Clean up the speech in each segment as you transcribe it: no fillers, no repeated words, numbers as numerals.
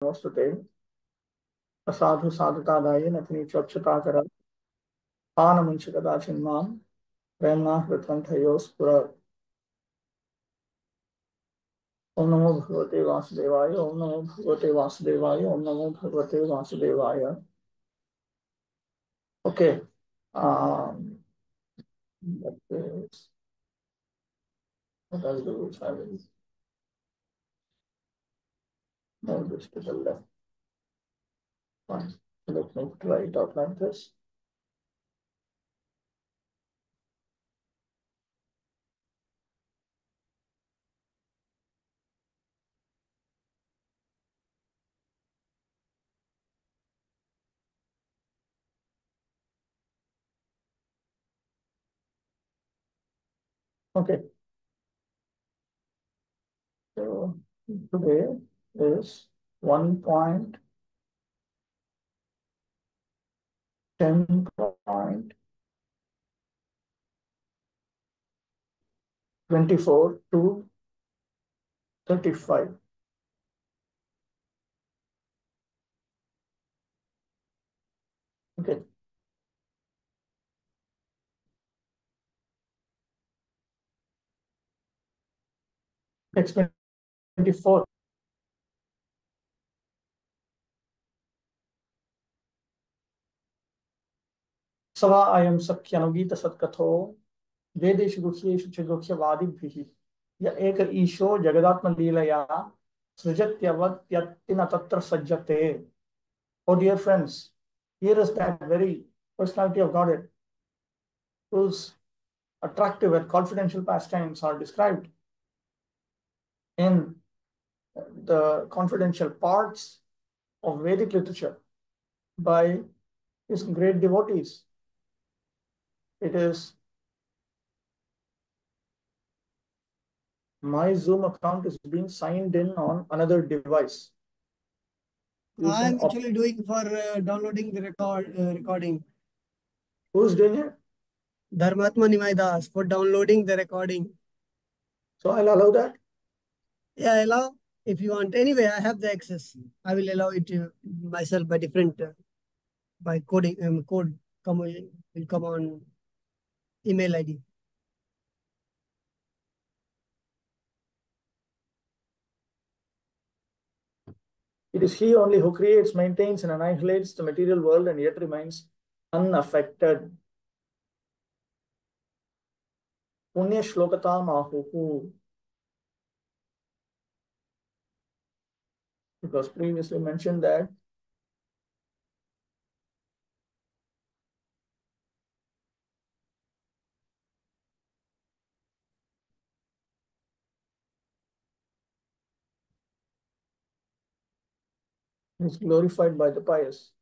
नमस्तुते असाधु साधुतादाय नतनी चक्षुताकर आनमुंच कदाचिन्मां प्रेम्णा हृत्वन्थयो स्फुर। ओम नमो भगवते वासुदेवाय, ओम नमो भगवते वासुदेवाय, ओम नमो भगवते वासुदेवाय। Okay. What I'll do is I will move this to the left. Fine. Let me try it out like this. Okay. So today is 1.10.24 to 35. Okay. Next 24. सवा अयं सख्यनुगीत सत्कथो वेदेषु गुह्येषु च गुह्यवादिभिः य एक ईशो जगदात्मलीलया सृजत्यवत्यत्ति न तत्र सज्जते. Oh dear friends, here is that very personality of Godhead whose attractive and confidential pastimes are described in the confidential parts of Vedic literature by his great devotees. It is my Zoom account is being signed in on another device. I'm actually doing for downloading the recording. Who's doing it? Dharmatma Nimai Das for downloading the recording. So I'll allow that? Yeah, allow if you want. Anyway, I have the access. I will allow it to myself by different by coding code will come on email ID. It is he only who creates, maintains, and annihilates the material world and yet remains unaffected. Punya Shlokata Mahuhu. Because previously mentioned that he is glorified by the pious.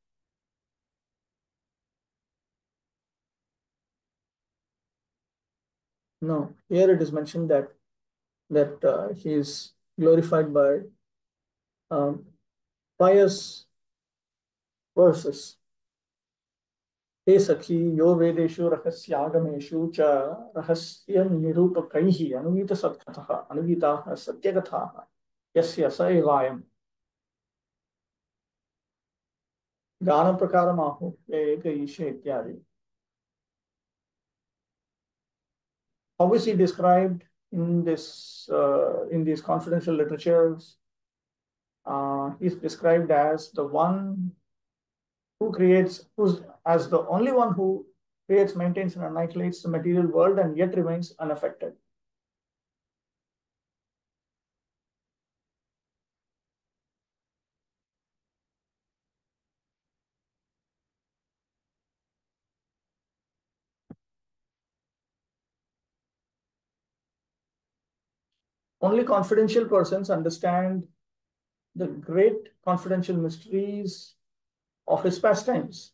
No, here it is mentioned that he is glorified by pious verses. हे सखी यो वेदेषु रहस्यागमेषु च रहस्य निरूपकैः अनुगीत सत्कथः अनुगीताः सत्यकथाः यस्य स एवायम्. गान प्रकारमाहु एक ईशे इत्यादि. How is he described in these confidential literatures? He's described as the one who creates, who's as the only one who creates, maintains, and annihilates the material world and yet remains unaffected. Only confidential persons understand the great confidential mysteries of his pastimes.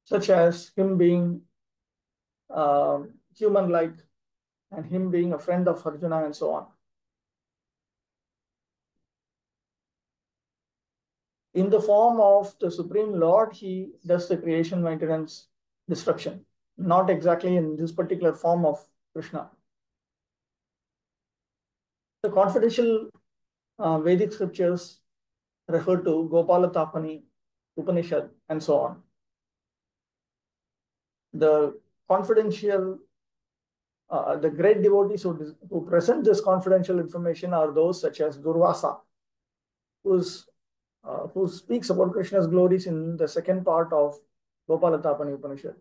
Such as him being human-like and him being a friend of Arjuna and so on. In the form of the Supreme Lord, he does the creation, maintenance, destruction. not exactly in this particular form of Krishna. The confidential Vedic scriptures refer to Gopalatapani, Upanishad, and so on. The confidential, the great devotees who present this confidential information are those such as Durvasa, who speaks about Krishna's glories in the second part of Gopalatapani Upanishad.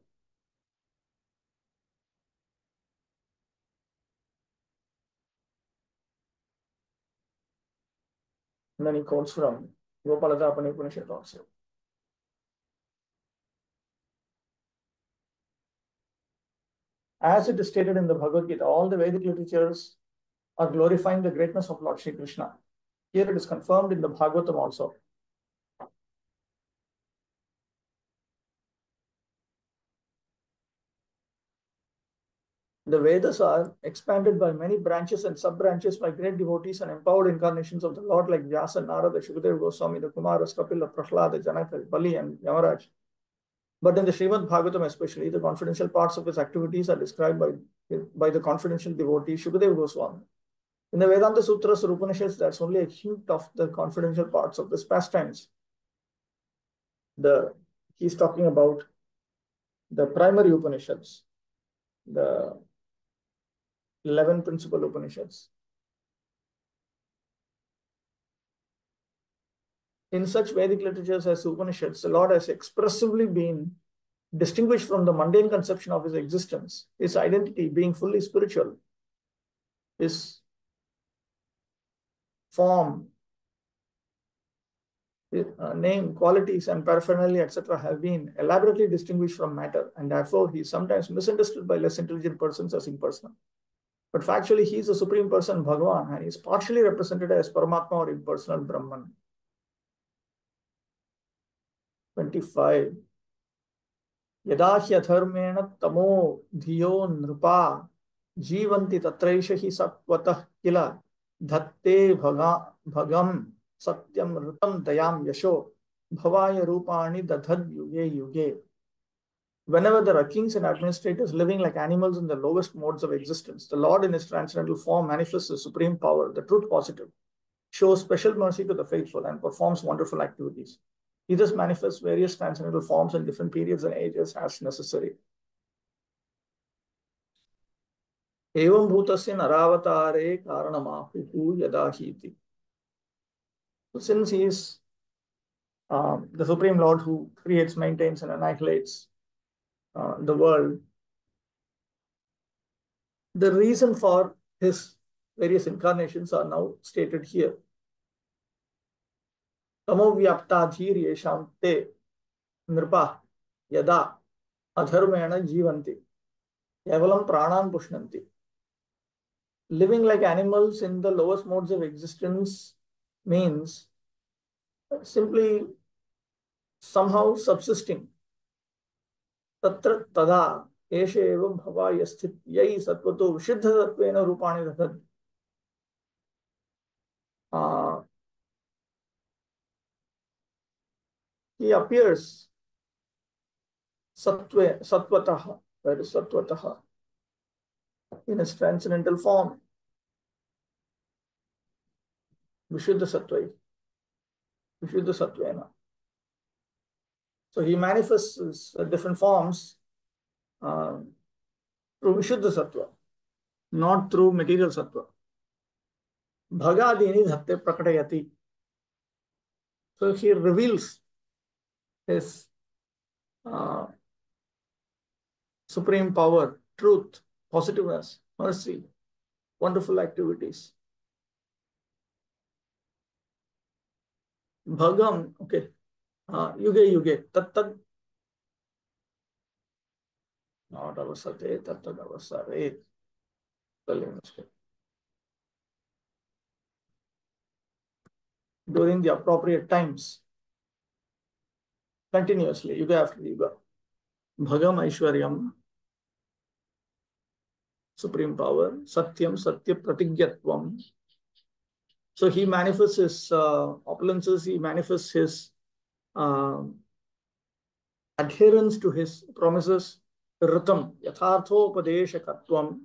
And then he quotes from Gopalatapani Upanishad also. As it is stated in the Bhagavad Gita, all the Vedic literatures are glorifying the greatness of Lord Shri Krishna. Here it is confirmed in the Bhagavatam also. The Vedas are expanded by many branches and sub-branches by great devotees and empowered incarnations of the Lord like Vyasa, Narada, Shukadeva Goswami, the Kumaras, Kapila, Prahlada, Janaka, Bali, and Yamaraj. But in the Srimad Bhagavatam especially, the confidential parts of his activities are described by the confidential devotee Shukadeva Goswami. In the Vedanta Sutras or Upanishads, that's only a hint of the confidential parts of his pastimes. He's talking about the primary Upanishads, the 11 principal Upanishads. In such Vedic literatures as Upanishads, the Lord has expressively been distinguished from the mundane conception of his existence, his identity being fully spiritual, his form, name, qualities, and paraphernalia, etc., have been elaborately distinguished from matter, and therefore he is sometimes misunderstood by less intelligent persons as impersonal. But factually, he is the Supreme Person, Bhagavan, and he is partially represented as Paramatma or impersonal Brahman. 25. Yada hyatharmena tamo dhiyo nrupa jivanti tatraisha hi satvatah kila dhatte bhagam satyam rutam dayam yasho bhavaya rupani dadhad yuge yuge. Whenever there are kings and administrators living like animals in the lowest modes of existence, the Lord in his transcendental form manifests the supreme power, the truth positive, shows special mercy to the faithful, and performs wonderful activities. He thus manifests various transcendental forms in different periods and ages as necessary. Evam bhutasya naravatare karanamahuhu yadahiti. So since he is the Supreme Lord who creates, maintains, and annihilates the world, the reason for his various incarnations are now stated here. Tamo vyaptadhir yesham te nripa yada adharmena jivanti kevalam pranan pushnanti. Living like animals in the lowest modes of existence means simply somehow subsisting. Tatra tada eshe evam bhavaya sthit yai satvato vishuddha satvena rupani dadhad. He appears satvataha, that is satvataha, in his transcendental form. Vishuddha satvena. So he manifests different forms through Vishuddha sattva, not through material sattva. Bhagadini dhatte prakatayati. So he reveals his supreme power, truth, positiveness, mercy, wonderful activities. Bhagam, okay. Yuge yuge, tat not avasate, tat avasare. During the appropriate times, continuously, yuga after yuga. Bhagam Aishwaryam, supreme power, Satyam, Satya Pratigyatvam. So he manifests his opulences, he manifests his adherence to his promises, Ritam, Yatharthopadeshakatvam.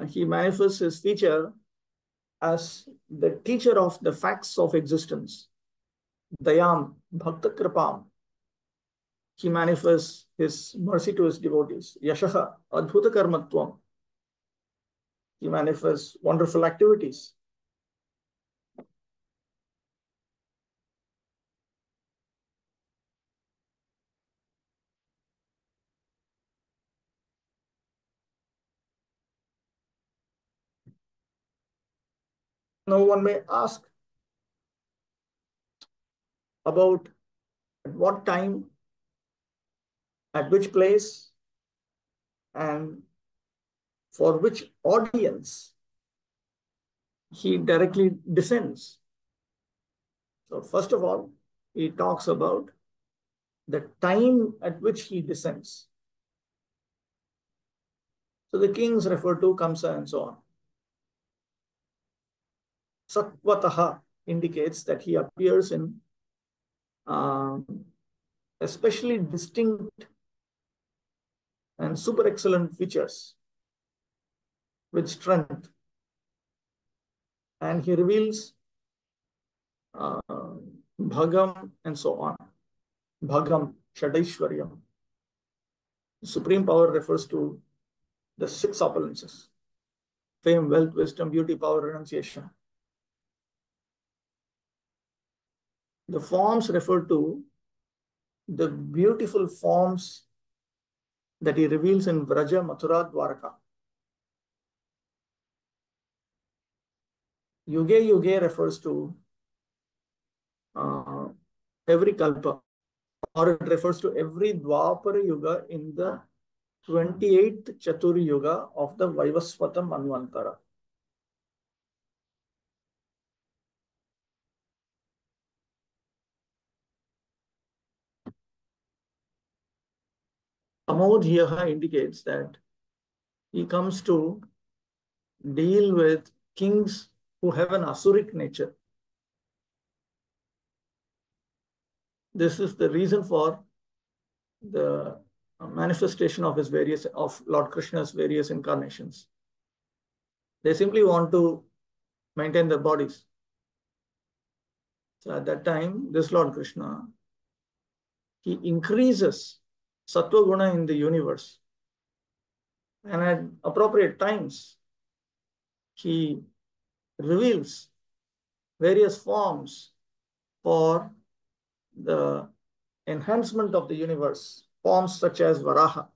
He manifests his feature as the teacher of the facts of existence. Dayam, Bhakta Kripam. He manifests his mercy to his devotees. Yashaha, Adbhuta Karmatvam. He manifests wonderful activities. Now one may ask about at what time, at which place, and for which audience he directly descends. So first of all, he talks about the time at which he descends. So the kings refer to Kamsa and so on. Satvataha indicates that he appears in especially distinct and super excellent features with strength. And he reveals Bhagam and so on. Bhagam, Shadaishwaryam. Supreme power refers to the 6 opulences: fame, wealth, wisdom, beauty, power, renunciation. The forms refer to the beautiful forms that he reveals in Vraja, Mathura, Dwaraka. Yuge Yuge refers to every kalpa, or it refers to every Dwapara Yuga in the 28th Chatur Yuga of the Vaivasvata Manvantara. Amodhyaha indicates that he comes to deal with kings who have an asuric nature. This is the reason for the manifestation of Lord Krishna's various incarnations. They simply want to maintain their bodies. So at that time, this Lord Krishna, he increases Sattva Guna in the universe. And at appropriate times, he reveals various forms for the enhancement of the universe, forms such as Varaha.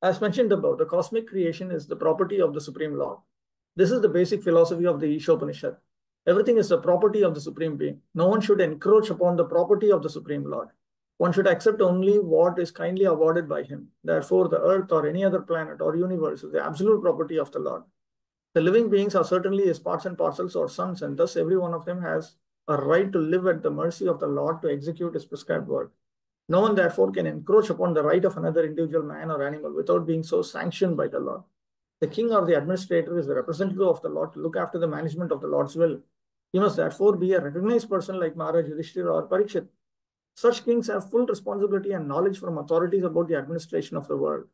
As mentioned above, the cosmic creation is the property of the Supreme Lord. This is the basic philosophy of the Ishopanishad. Everything is the property of the Supreme Being. No one should encroach upon the property of the Supreme Lord. One should accept only what is kindly awarded by him. Therefore, the earth or any other planet or universe is the absolute property of the Lord. The living beings are certainly his parts and parcels or sons, and thus every one of them has a right to live at the mercy of the Lord to execute his prescribed work. No one, therefore, can encroach upon the right of another individual man or animal without being so sanctioned by the Lord. The king or the administrator is the representative of the Lord to look after the management of the Lord's will. He must therefore be a recognized person like Maharaj Yudhishthira or Parikshit. Such kings have full responsibility and knowledge from authorities about the administration of the world.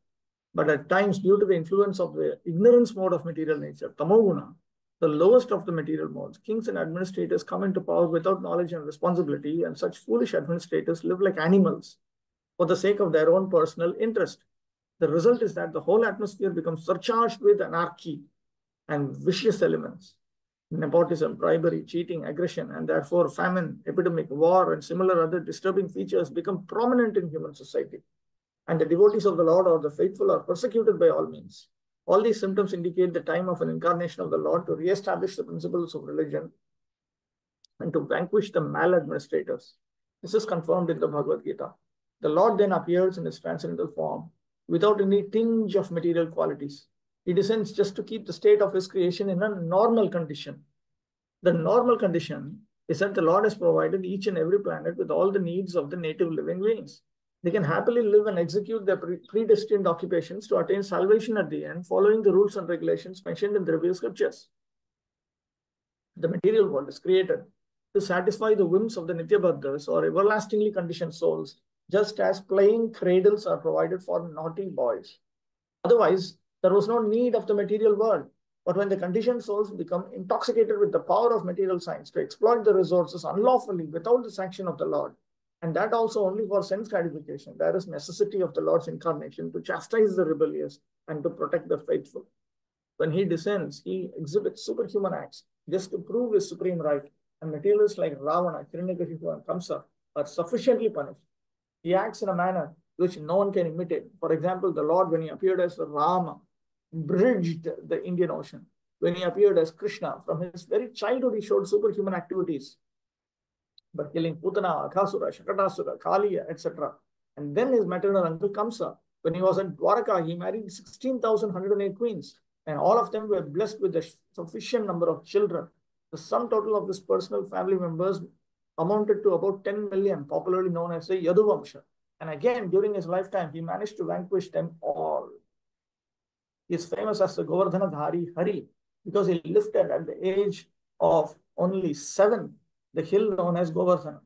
But at times, due to the influence of the ignorance mode of material nature, tamoguna, the lowest of the material modes, kings and administrators come into power without knowledge and responsibility, and such foolish administrators live like animals for the sake of their own personal interest. The result is that the whole atmosphere becomes surcharged with anarchy and vicious elements. Nepotism, bribery, cheating, aggression, and therefore famine, epidemic, war, and similar other disturbing features become prominent in human society. And the devotees of the Lord or the faithful are persecuted by all means. All these symptoms indicate the time of an incarnation of the Lord to re-establish the principles of religion and to vanquish the maladministrators. This is confirmed in the Bhagavad Gita. The Lord then appears in his transcendental form without any tinge of material qualities. He descends just to keep the state of his creation in a normal condition. The normal condition is that the Lord has provided each and every planet with all the needs of the native living beings. They can happily live and execute their predestined occupations to attain salvation at the end, following the rules and regulations mentioned in the revealed scriptures. The material world is created to satisfy the whims of the Nityabhaddhas or everlastingly conditioned souls, just as playing cradles are provided for naughty boys. Otherwise, there was no need of the material world. But when the conditioned souls become intoxicated with the power of material science to exploit the resources unlawfully without the sanction of the Lord, and that also only for sense gratification, there is necessity of the Lord's incarnation to chastise the rebellious and to protect the faithful. When he descends, he exhibits superhuman acts just to prove his supreme right, and materialists like Ravana, Hiranyakashipu, and Kamsa are sufficiently punished. He acts in a manner which no one can imitate. For example, the Lord, when he appeared as Rama, bridged the Indian Ocean. When he appeared as Krishna, from his very childhood, he showed superhuman activities by killing Putana, Aghasura, Shakatasura, Kaliya, etc. And then his maternal uncle Kamsa, when he was at Dwaraka, he married 16,108 queens, and all of them were blessed with a sufficient number of children. The sum total of this personal family members amounted to about 10 million, popularly known as the Yaduvamsha. And again, during his lifetime, he managed to vanquish them all. He is famous as the Govardhanadhari Hari because he lifted at the age of only 7 the hill known as Govardhana.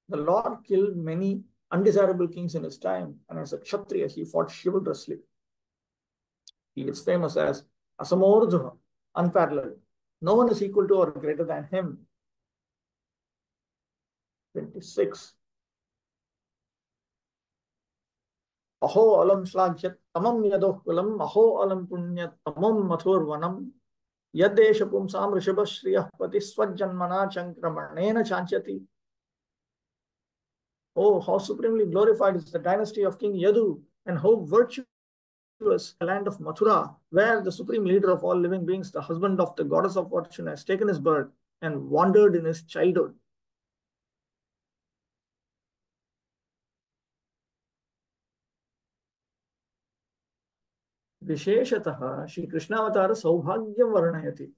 The Lord killed many undesirable kings in his time, and as a Kshatriya, he fought chivalrously. He is famous as Asamordha, unparalleled. No one is equal to or greater than him. 26. Aho alam shlagyat tamam yadokulam, aho alam punyat tamam mathurvanam, yadesha pumsam rishabhashriyah pati swajjanmana chankramanena chanchati. Oh, how supremely glorified is the dynasty of King Yadu, and how virtuous the land of Mathura, where the supreme leader of all living beings, the husband of the goddess of fortune, has taken his birth and wandered in his childhood. विशेषतः श्री कृष्णावतार सौभाग्यं वर्णयति.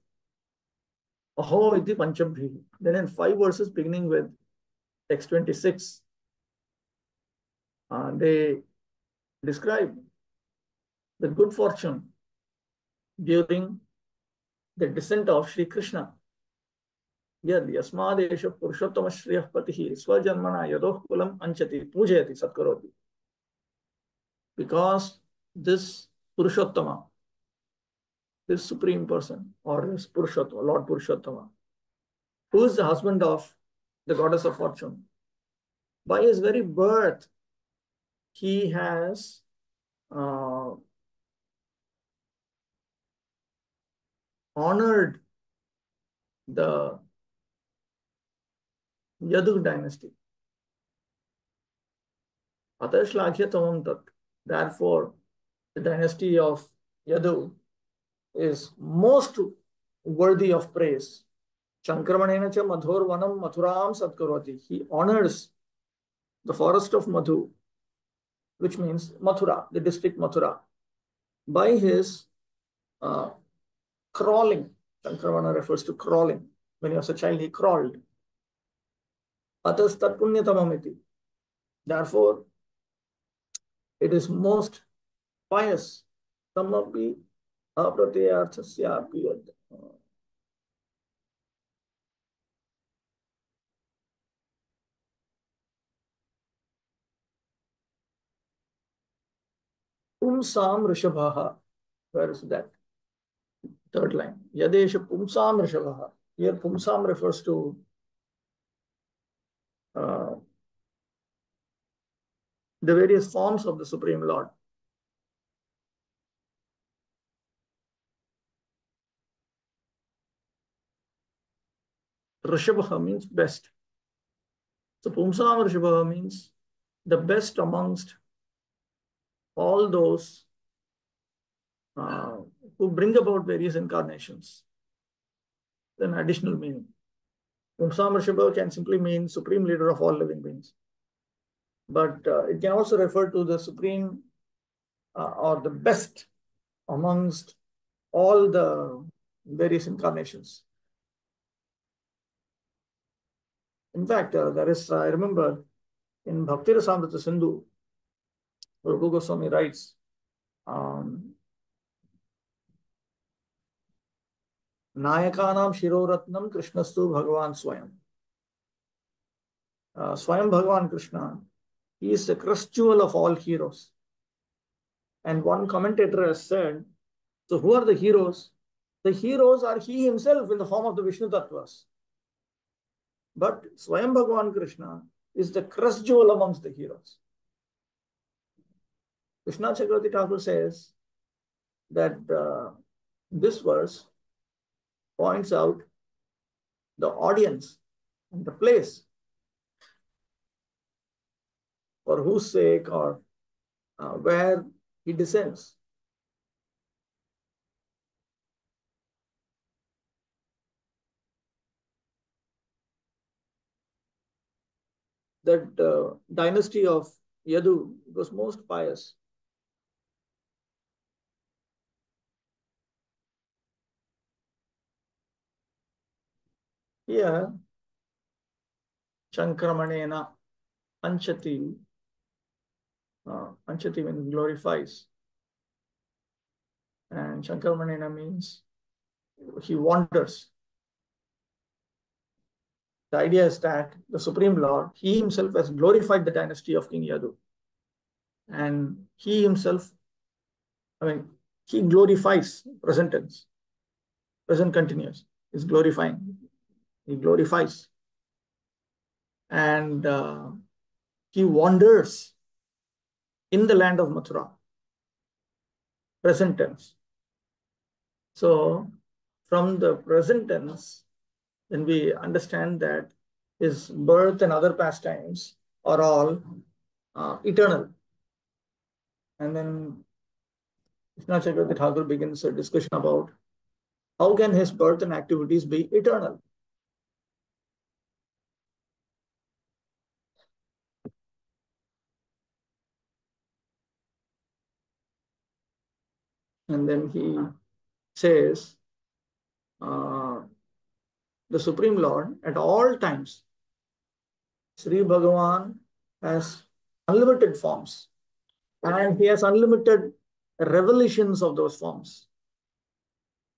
Aho iti panchabhi. Then in 5 verses beginning with text 26, they describe the good fortune during the descent of Sri Krishna. Yad yasmadesha purushottama shriyah patihi swajanmana yadoh kulam anchati pujayati satkaroti. Because this Purushottama, this supreme person, or this Purushottama, Lord Purushottama, who is the husband of the goddess of fortune, by his very birth, he has honored the Yadu dynasty. Therefore, the dynasty of Yadu is most worthy of praise. Chankramanena cha madhur vanam mathuram satkaroti. He honors the forest of Madhu, which means Mathura, the district Mathura, by his crawling. Shankravana refers to crawling. When he was a child, he crawled. Atas tat punyatamamiti. Therefore, it is most pious. Tamapi apratiyarthasyapi. Pumsam rishabhaha. Where is that? Third line. Yadesha pumsam rishabhaha. Here pumsam refers to the various forms of the Supreme Lord. Rishabha means best. So Pumsam Rishabha means the best amongst all those who bring about various incarnations. An additional meaning. Pumsam Rishabha can simply mean supreme leader of all living beings. But it can also refer to the supreme or the best amongst all the various incarnations. In fact, there is, I remember in Bhakti-rasamrita Sindhu, Prabhu Goswami writes, Nayakanam Shiroratnam Krishnastu Bhagavan Swayam. Swayam Bhagavan Krishna, he is the crest jewel of all heroes. And one commentator has said, so who are the heroes? The heroes are he himself in the form of the Vishnu Tattvas. But Swayam Bhagavan Krishna is the crest jewel amongst the heroes. Krishna Chakravarti Thakur says that this verse points out the audience and the place for whose sake or where he descends. That dynasty of Yadu was most pious. Here, Shankramanena Anchati, Anchati means glorifies. And Shankramanena means he wanders. The idea is that the Supreme Lord, he himself has glorified the dynasty of King Yadu. And he himself, he glorifies present tense. Present continuous. Is glorifying. He glorifies. And he wanders in the land of Mathura. Present tense. So, from the present tense, then we understand that his birth and other pastimes are all eternal. And then Krishna Chakravarti Thakur begins a discussion about how can his birth and activities be eternal. And then he says, the Supreme Lord at all times, Sri Bhagavan has unlimited forms and he has unlimited revelations of those forms.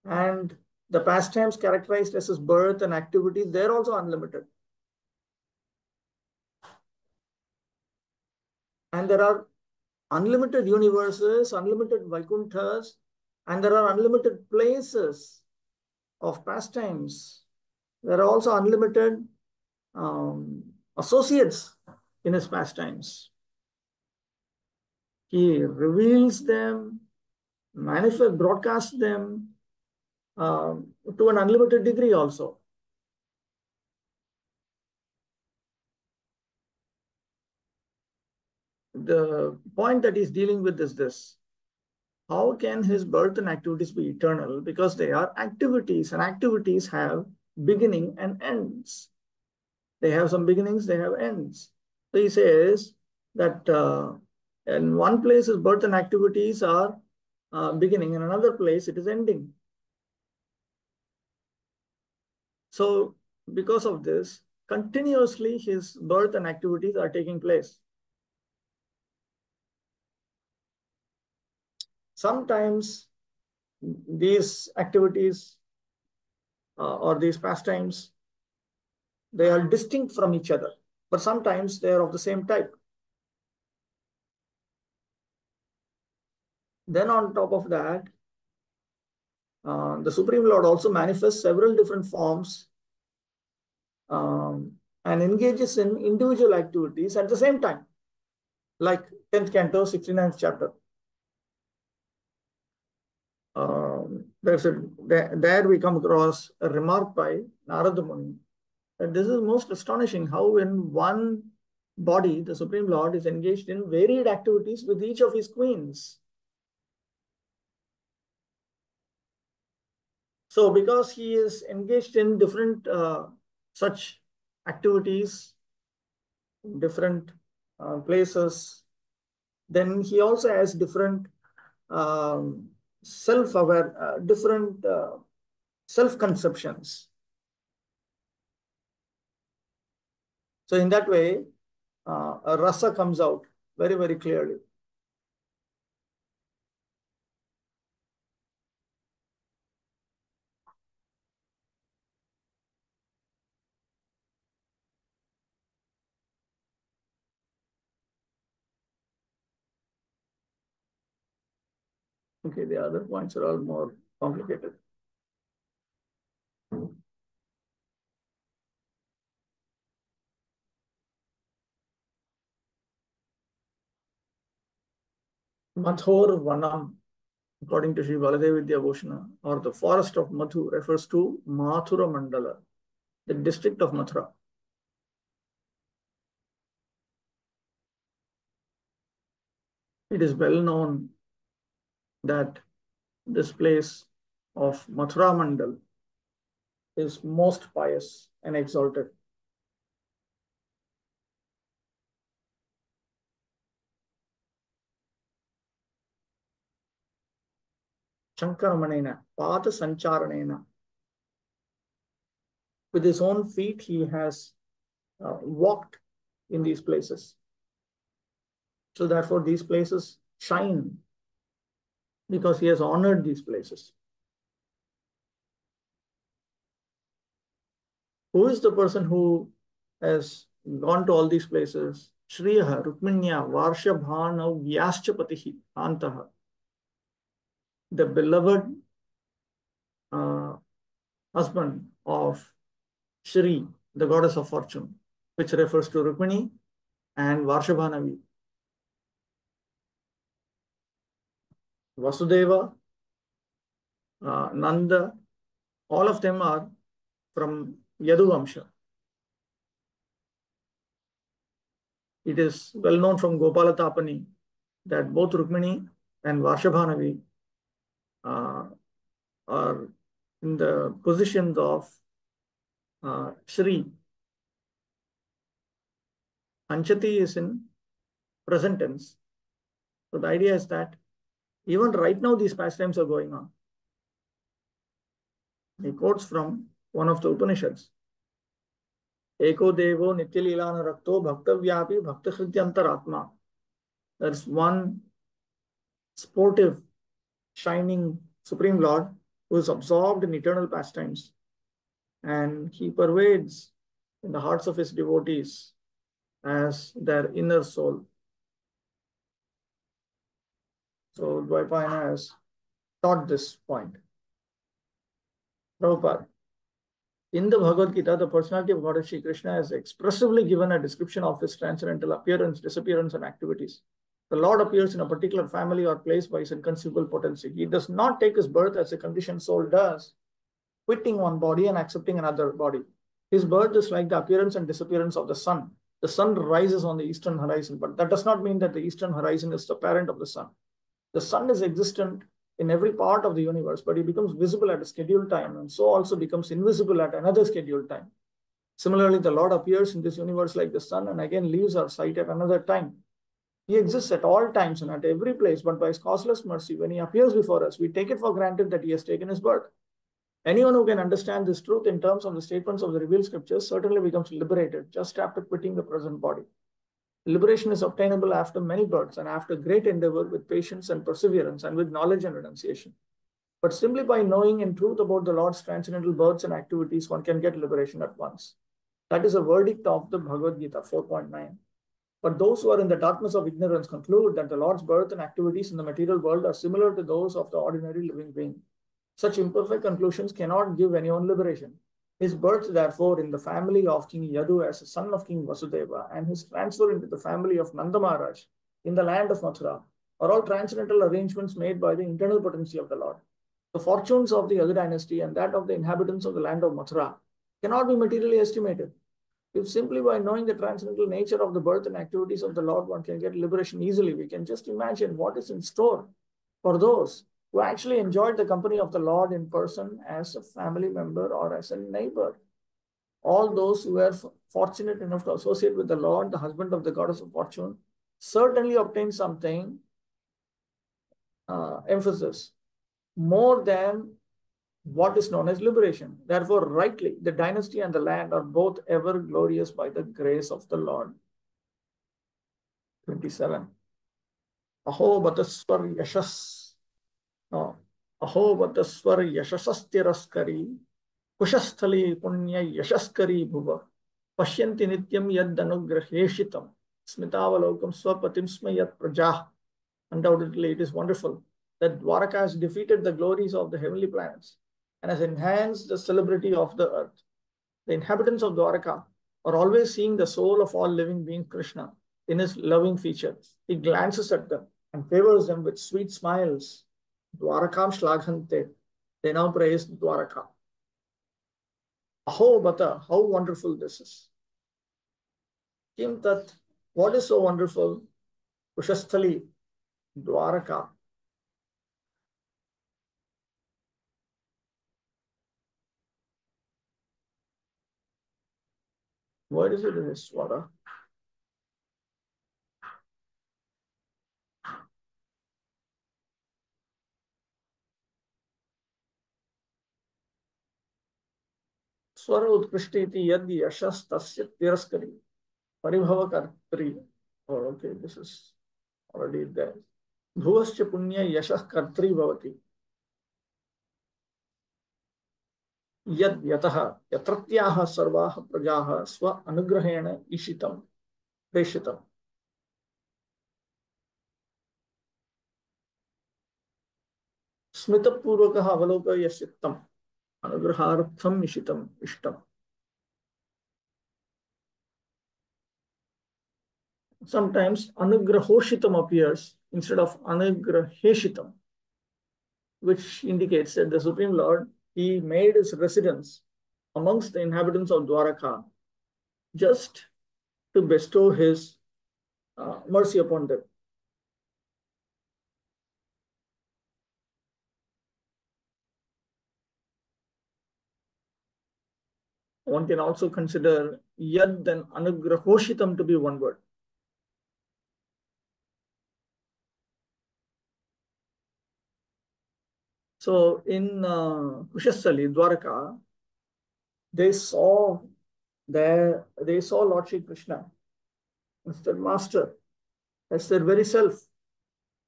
And the pastimes characterized as his birth and activities, they're also unlimited. And there are unlimited universes, unlimited Vaikunthas, and there are unlimited places of pastimes. There are also unlimited associates in his pastimes. He reveals them, broadcasts them to an unlimited degree also. The point that he's dealing with is this. How can his birth and activities be eternal? Because they are activities, and activities have beginning and ends. They have some beginnings, they have ends. So he says that in one place his birth and activities are beginning, in another place it is ending. So because of this, continuously his birth and activities are taking place. Sometimes these activities or these pastimes, they are distinct from each other, but sometimes they are of the same type. Then on top of that, the Supreme Lord also manifests several different forms and engages in individual activities at the same time, like 10th canto, 69th chapter. There we come across a remark by Narada Muni that this is most astonishing how in one body the Supreme Lord is engaged in varied activities with each of his queens. So because he is engaged in different such activities, different places, then he also has different self-aware, different self-conceptions. So in that way, a rasa comes out very, very clearly. Okay, the other points are all more complicated. Mathur Vanam, according to Sri Baladev Vidyabhushana, or the forest of Madhu, refers to Mathura Mandala, the district of Mathura. It is well known that this place of Mathura Mandal is most pious and exalted. Shankaramanena, Pada Sancharanena. With his own feet, he has walked in these places. So therefore, these places shine because he has honored these places. Who is the person who has gone to all these places? Shriya, Rukminya, Varshabhana, Vyaschapatihi, Antaha. The beloved husband of Shri, the goddess of fortune, which refers to Rukmini and Varshabhanavi. Vasudeva, Nanda, all of them are from Yadu Vamsha. It is well known from Gopala Tapani that both Rukmini and Varshabhanavi are in the positions of Shri. Anchati is in present tense. So the idea is that even right now these pastimes are going on. He quotes from one of the Upanishads. Eko devo nityalilana rakto bhaktavyapi bhaktahrityantaratma. There's one sportive, shining Supreme Lord who is absorbed in eternal pastimes. And he pervades in the hearts of his devotees as their inner soul. So Dvaipayana has taught this point. Prabhupada. In the Bhagavad Gita, the personality of Goddess Shri Krishna has expressively given a description of his transcendental appearance, disappearance, and activities. The Lord appears in a particular family or place by his inconceivable potency. He does not take his birth as a conditioned soul does, quitting one body and accepting another body. His birth is like the appearance and disappearance of the sun. The sun rises on the eastern horizon, but that does not mean that the eastern horizon is the parent of the sun. The sun is existent in every part of the universe, but he becomes visible at a scheduled time and so also becomes invisible at another scheduled time. Similarly, the Lord appears in this universe like the sun and again leaves our sight at another time. He exists at all times and at every place, but by his causeless mercy, when he appears before us, we take it for granted that he has taken his birth. Anyone who can understand this truth in terms of the statements of the revealed scriptures certainly becomes liberated just after quitting the present body. Liberation is obtainable after many births and after great endeavor with patience and perseverance and with knowledge and renunciation. But simply by knowing in truth about the Lord's transcendental births and activities, one can get liberation at once. That is a verdict of the Bhagavad Gita 4.9. But those who are in the darkness of ignorance conclude that the Lord's birth and activities in the material world are similar to those of the ordinary living being. Such imperfect conclusions cannot give anyone liberation. His birth, therefore, in the family of King Yadu as a son of King Vasudeva, and his transfer into the family of Nanda Maharaj in the land of Mathura are all transcendental arrangements made by the internal potency of the Lord. The fortunes of the Yadu dynasty and that of the inhabitants of the land of Mathura cannot be materially estimated. If simply by knowing the transcendental nature of the birth and activities of the Lord one can get liberation easily, we can just imagine what is in store for those who actually enjoyed the company of the Lord in person as a family member or as a neighbor. All those who were fortunate enough to associate with the Lord, the husband of the goddess of fortune, certainly obtained something, emphasis, more than what is known as liberation. Therefore, rightly, the dynasty and the land are both ever glorious by the grace of the Lord. 27. Aho bataswar yashas. No. Aho bataswar yashasastiraskari. Kushasthali punya yashaskari bhuva. Pashyanti nityam yad anugraheshitam. Smitavalokam swapatim smayat prajah. Undoubtedly, it is wonderful that Dwaraka has defeated the glories of the heavenly planets and has enhanced the celebrity of the earth. The inhabitants of Dwaraka are always seeing the soul of all living beings, Krishna, in his loving features. He glances at them and favors them with sweet smiles. Dwarakam shlaghante. They now praise Dwaraka. Aho bata, how wonderful this is. Kim tat, what is so wonderful? Kushasthali, Dwaraka. What is it in this swara? Swara utkrishti iti yad yashas tasya tiraskari. Paribhava kartri. Oh, okay, this is already there. Bhuvascha punya yashah kartri bhavati. Yad yataha yatratyaha sarvaha prajaha swa anugrahena ishitam preshitam. Smitapurvakaha avaloka yasittam anugrahartham ishitam ishtam. Sometimes anugrahoshitam appears instead of anugraheshitam, which indicates that the Supreme Lord, he made his residence amongst the inhabitants of Dwaraka just to bestow his mercy upon them. One can also consider yad and anugrahoshitam to be one word. So in Kushasthali, Dwaraka, they saw Lord Shri Krishna as their master, as their very self.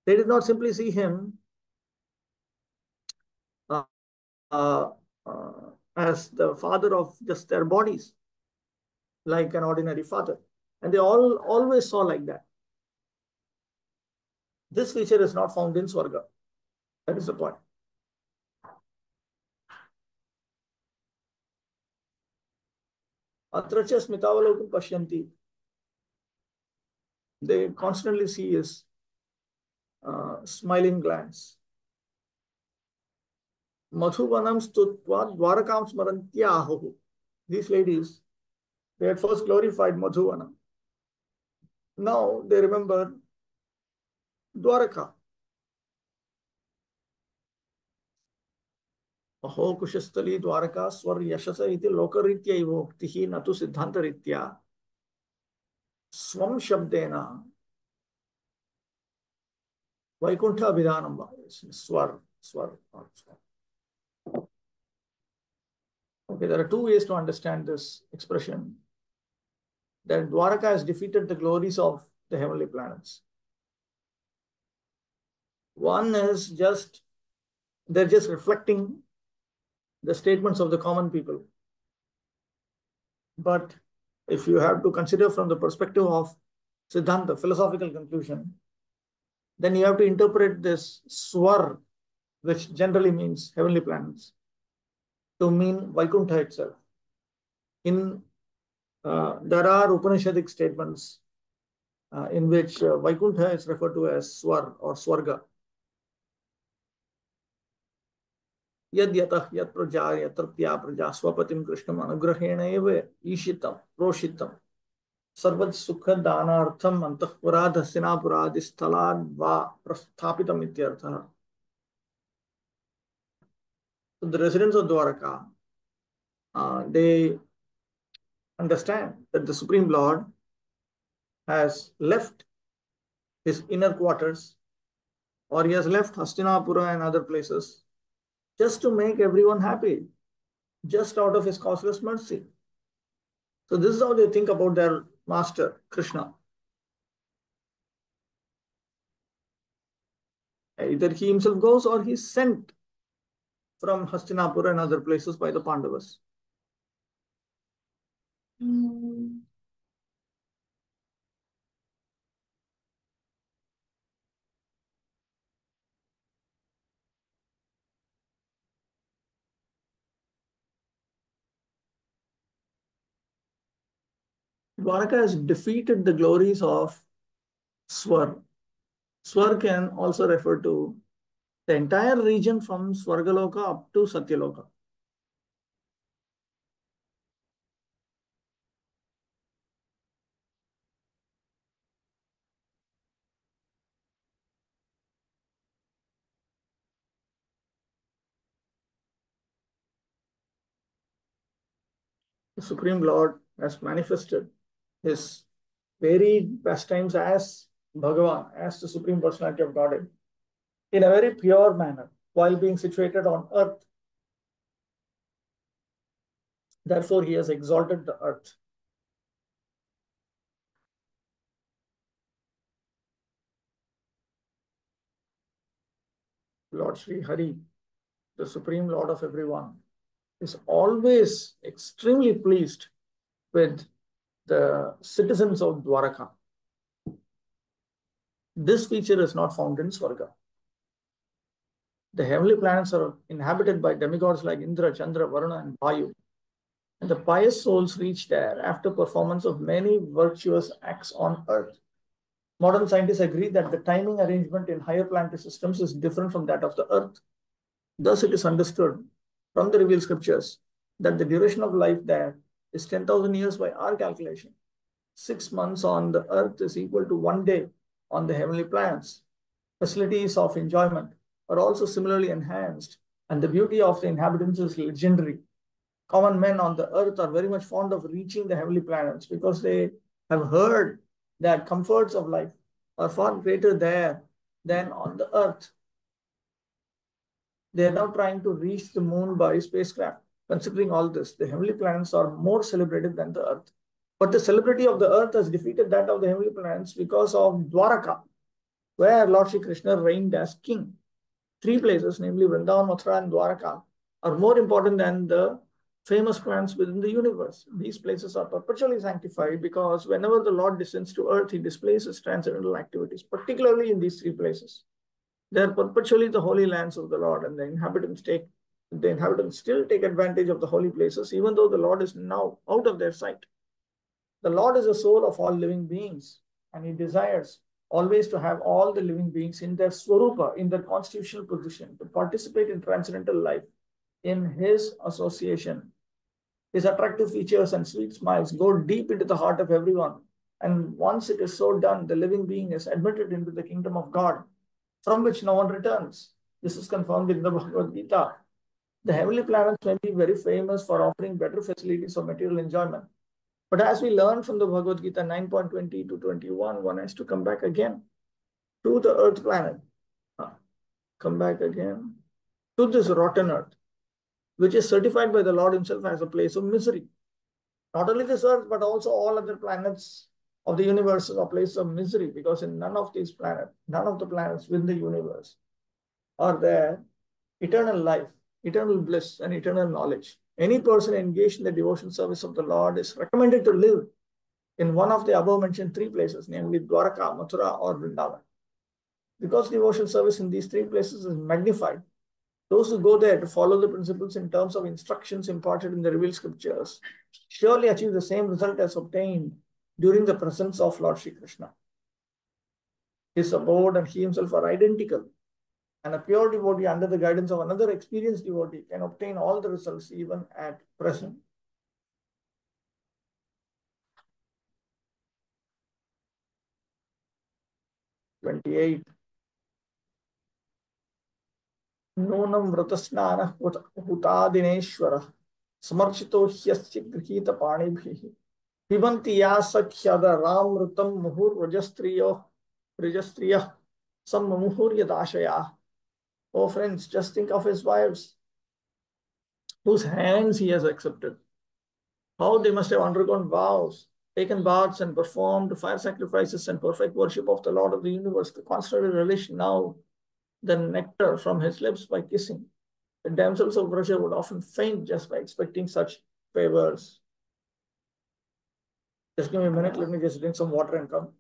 They did not simply see him uh, uh, as the father of just their bodies, like an ordinary father. And they all always saw like that. This feature is not found in Swarga. That is the point. Atracha smitavalokum pashyanti. They constantly see his smiling glance. Madhuvanam stutva dwarakam smarantyahu. These ladies, they had first glorified Madhuvanam. Now they remember Dwaraka. Aho kushastali Dwaraka swar yashasa iti lokaritya ivoktihi natu siddhantaritya swam shabdena Vaikuntha Abhidanam. Swar. Okay, there are two ways to understand this expression. That Dwaraka has defeated the glories of the heavenly planets. One is they're just reflecting the statements of the common people. But if you have to consider from the perspective of Siddhanta, philosophical conclusion, then you have to interpret this swar, which generally means heavenly planets, to mean Vaikuntha itself. There are Upanishadic statements in which Vaikuntha is referred to as Swar or Swarga. Yad yatah yat praja yatratya praja swapatim krishnam anugrahena eva ishitam proshitam sarvat sukha danartham antahpurad hastinapurad sthalad va prasthapitam ityartha. So the residents of Dwaraka, they understand that the Supreme Lord has left his inner quarters, or he has left Hastinapura and other places just to make everyone happy, just out of his causeless mercy. So this is how they think about their master, Krishna. Either he himself goes or he's sent from Hastinapura and other places by the Pandavas. Dwaraka has defeated the glories of Swar. Swar can also refer to the entire region from Swargaloka up to Satyaloka. The Supreme Lord has manifested his varied pastimes as Bhagavan, as the Supreme Personality of Godhead, in a very pure manner, while being situated on earth. Therefore, he has exalted the earth. Lord Sri Hari, the Supreme Lord of everyone, is always extremely pleased with the citizens of Dwaraka. This feature is not found in Swarga. The heavenly planets are inhabited by demigods like Indra, Chandra, Varuna, and Vayu. And the pious souls reach there after performance of many virtuous acts on earth. Modern scientists agree that the timing arrangement in higher planetary systems is different from that of the earth. Thus, it is understood from the revealed scriptures that the duration of life there is 10,000 years by our calculation. 6 months on the earth is equal to 1 day on the heavenly planets. Facilities of enjoyment are also similarly enhanced, and the beauty of the inhabitants is legendary. Common men on the earth are very much fond of reaching the heavenly planets because they have heard that comforts of life are far greater there than on the earth. They are now trying to reach the moon by spacecraft. Considering all this, the heavenly planets are more celebrated than the earth. But the celebrity of the earth has defeated that of the heavenly planets because of Dwaraka, where Lord Shri Krishna reigned as king. Three places, namely Vrindavan, Mathura, and Dwaraka, are more important than the famous planets within the universe. These places are perpetually sanctified because whenever the Lord descends to earth, he displays his transcendental activities, particularly in these three places. They are perpetually the holy lands of the Lord, and the inhabitants still take advantage of the holy places, even though the Lord is now out of their sight. The Lord is the soul of all living beings, and he desires always to have all the living beings in their swarupa, in their constitutional position, to participate in transcendental life in his association. His attractive features and sweet smiles go deep into the heart of everyone. And once it is so done, the living being is admitted into the kingdom of God, from which no one returns. This is confirmed in the Bhagavad Gita. The heavenly planets may be very famous for offering better facilities of material enjoyment. But as we learn from the Bhagavad Gita 9.20 to 21, one has to come back again to the earth planet. Come back again to this rotten earth, which is certified by the Lord himself as a place of misery. Not only this earth, but also all other planets of the universe are places of misery, because in none of these planets, none of the planets within the universe are there eternal life, eternal bliss, and eternal knowledge. Any person engaged in the devotion service of the Lord is recommended to live in one of the above mentioned three places, namely Dwaraka, Mathura, or Vrindavan. Because devotion service in these three places is magnified, those who go there to follow the principles in terms of instructions imparted in the revealed scriptures surely achieve the same result as obtained during the presence of Lord Shri Krishna. His abode and he himself are identical, and a pure devotee under the guidance of another experienced devotee can obtain all the results even at present. '28. नूनं व्रतस्नानः हुतादिनेश्वरः समर्चितो ह्यस्य गृहीतपाणिभिः पिबन्ति या सख्यदरामृतं मुहुर्व्रजस्त्रियः सम्मुहुर्यदाशयाः. Oh friends, just think of his wives, whose hands he has accepted. How they must have undergone vows, taken baths, and performed fire sacrifices and perfect worship of the Lord of the universe, to constantly relish now the nectar from his lips by kissing. The damsels of Vraja would often faint just by expecting such favors. Just give me a minute, let me just drink some water and come.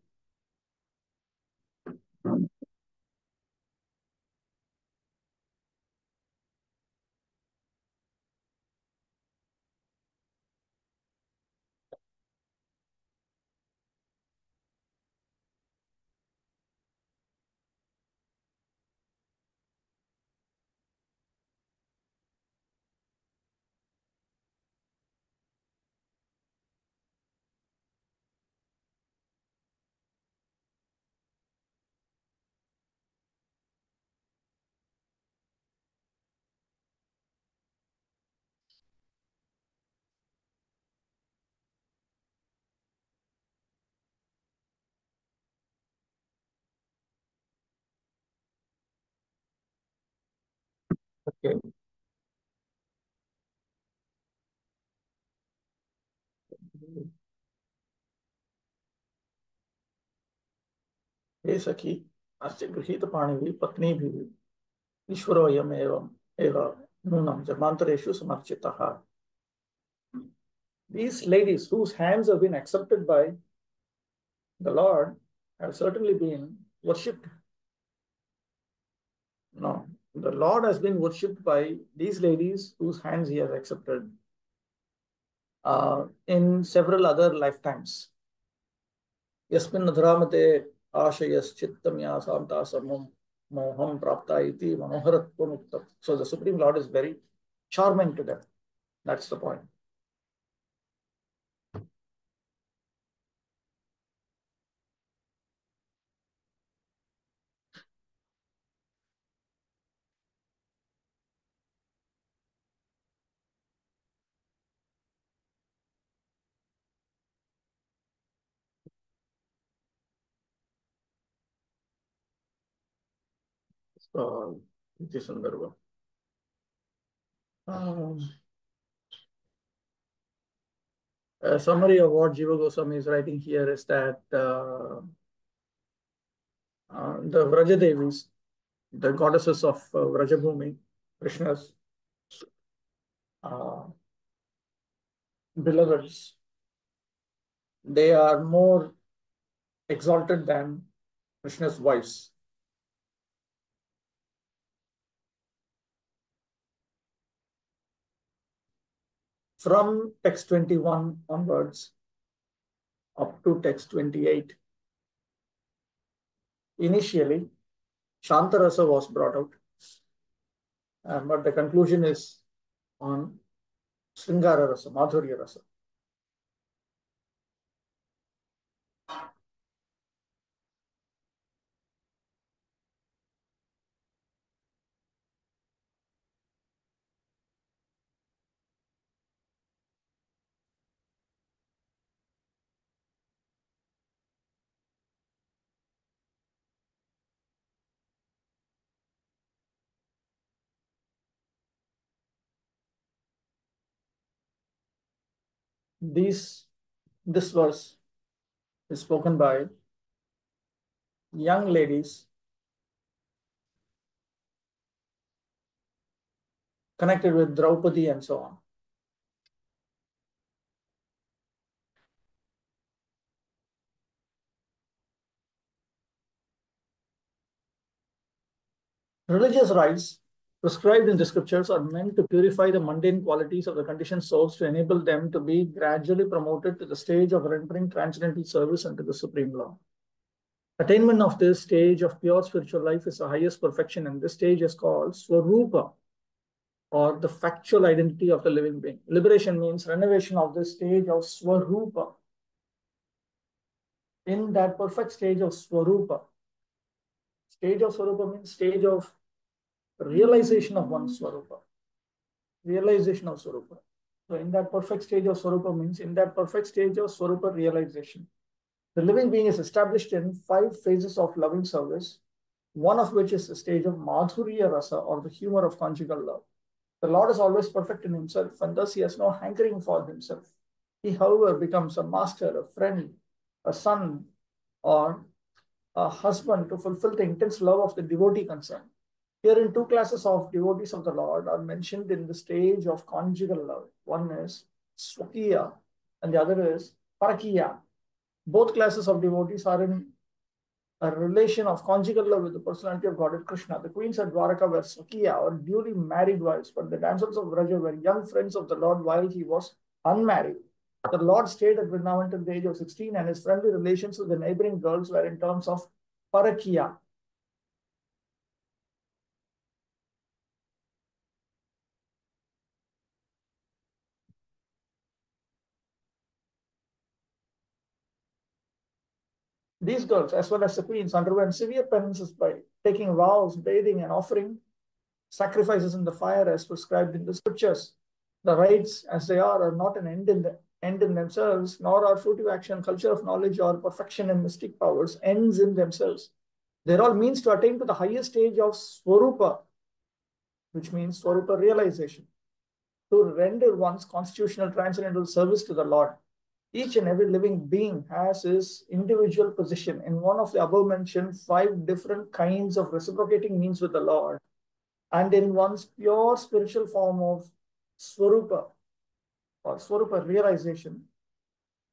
हे सखी अस्य गृहीतपाणिभिः पत्नीभिः ईश्वरोऽयमेवम् एव नूनं जन्मान्तरेषु समर्चितः. These ladies whose hands have been accepted by the Lord have certainly been worshipped. No, the Lord has been worshipped by these ladies whose hands he has accepted in several other lifetimes. Yasmin adharamate ashayaschitam yasam tasamum moham prapta iti manoharatvam. So the Supreme Lord is very charming to them. That's the point. Iti Sundarbha. A summary of what Jiva Goswami is writing here is that the Vraja Devis, the goddesses of Vrajabhumi, Krishna's uh, beloveds, they are more exalted than Krishna's wives. From text 21 onwards, up to text 28, initially, Shantarasa was brought out, but the conclusion is on Sringara Rasa, Madhurya Rasa. This verse is spoken by young ladies connected with Draupadi and so on. Religious rites prescribed in the scriptures are meant to purify the mundane qualities of the conditioned souls to enable them to be gradually promoted to the stage of rendering transcendental service unto the Supreme Law. Attainment of this stage of pure spiritual life is the highest perfection, and this stage is called Swarupa, or the factual identity of the living being. Liberation means renovation of this stage of Swarupa. In that perfect stage of Swarupa means stage of realization of one's Swarupa. Realization of Swarupa. So in that perfect stage of Swarupa means in that perfect stage of Swarupa realization, the living being is established in 5 phases of loving service, one of which is the stage of Madhurya Rasa, or the humor of conjugal love. The Lord is always perfect in himself, and thus he has no hankering for himself. He, however, becomes a master, a friend, a son, or a husband to fulfill the intense love of the devotee concerned. Herein, 2 classes of devotees of the Lord are mentioned in the stage of conjugal love. One is Swakiya, and the other is Parakiya. Both classes of devotees are in a relation of conjugal love with the personality of Godhead Krishna. The queens at Dwaraka were Swakiya, or duly married wives, but the damsels of Vraja were young friends of the Lord while he was unmarried. The Lord stayed at Vrindavan till the age of 16, and his friendly relations with the neighboring girls were in terms of Parakiya. These girls, as well as the queens, underwent severe penances by taking vows, bathing, and offering sacrifices in the fire as prescribed in the scriptures. The rites, as they are not an end in themselves, nor are fruitive action, culture of knowledge, or perfection in mystic powers ends in themselves. They're all means to attain to the highest stage of Swarupa, which means Swarupa realization, to render one's constitutional transcendental service to the Lord. Each and every living being has his individual position in one of the above mentioned 5 different kinds of reciprocating means with the Lord, and in one's pure spiritual form of Swarupa or Swarupa realization.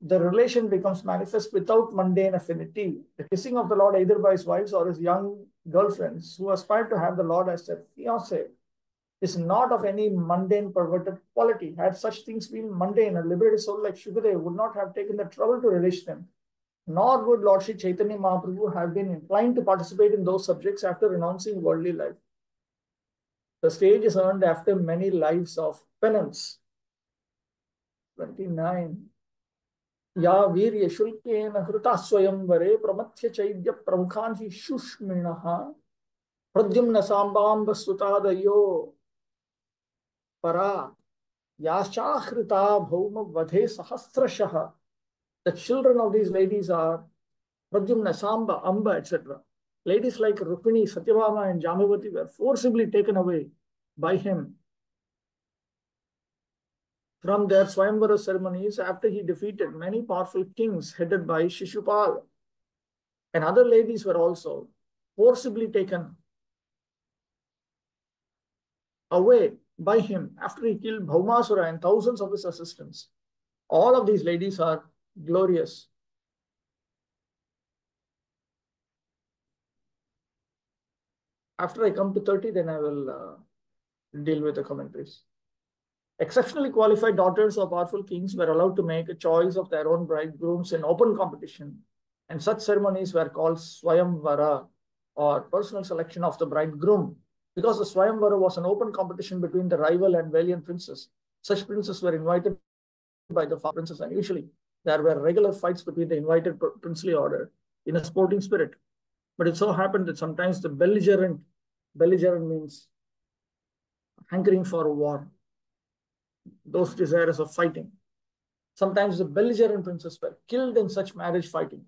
The relation becomes manifest without mundane affinity. The kissing of the Lord, either by his wives or his young girlfriends who aspire to have the Lord as their fiancé, is not of any mundane, perverted quality. Had such things been mundane, a liberated soul like Shukadev would not have taken the trouble to relish them, nor would Lord Sri Chaitanya Mahaprabhu have been inclined to participate in those subjects after renouncing worldly life. The stage is earned after many lives of penance. 29. या वीर्य शुल्केन हृता स्वयंवरे प्रमथ्य चैद्य प्रमुखांशि शुष्मिणः प्रद्युम्न सांबाम्ब सुतादयो परा याचाहृता भौम वधे सहस्रशः. The children of these ladies are Pradyumna, Samba, Amba, etc. Ladies like Rukmini, Satyabhama, and Jamavati were forcibly taken away by him from their Swayamvara ceremonies after he defeated many powerful kings headed by Shishupal. And other ladies were also forcibly taken away by him after he killed Bhaumasura and thousands of his assistants. All of these ladies are glorious. After I come to 30, then I will deal with the commentaries. Exceptionally qualified daughters of powerful kings were allowed to make a choice of their own bridegrooms in open competition, and such ceremonies were called Swayamvara, or personal selection of the bridegroom. Because the Swayamvara was an open competition between the rival and valiant princes, such princes were invited by the princes, and usually there were regular fights between the invited princely order in a sporting spirit. But it so happened that sometimes the belligerent means hankering for war, those desirous of fighting. Sometimes the belligerent princes were killed in such marriage fighting,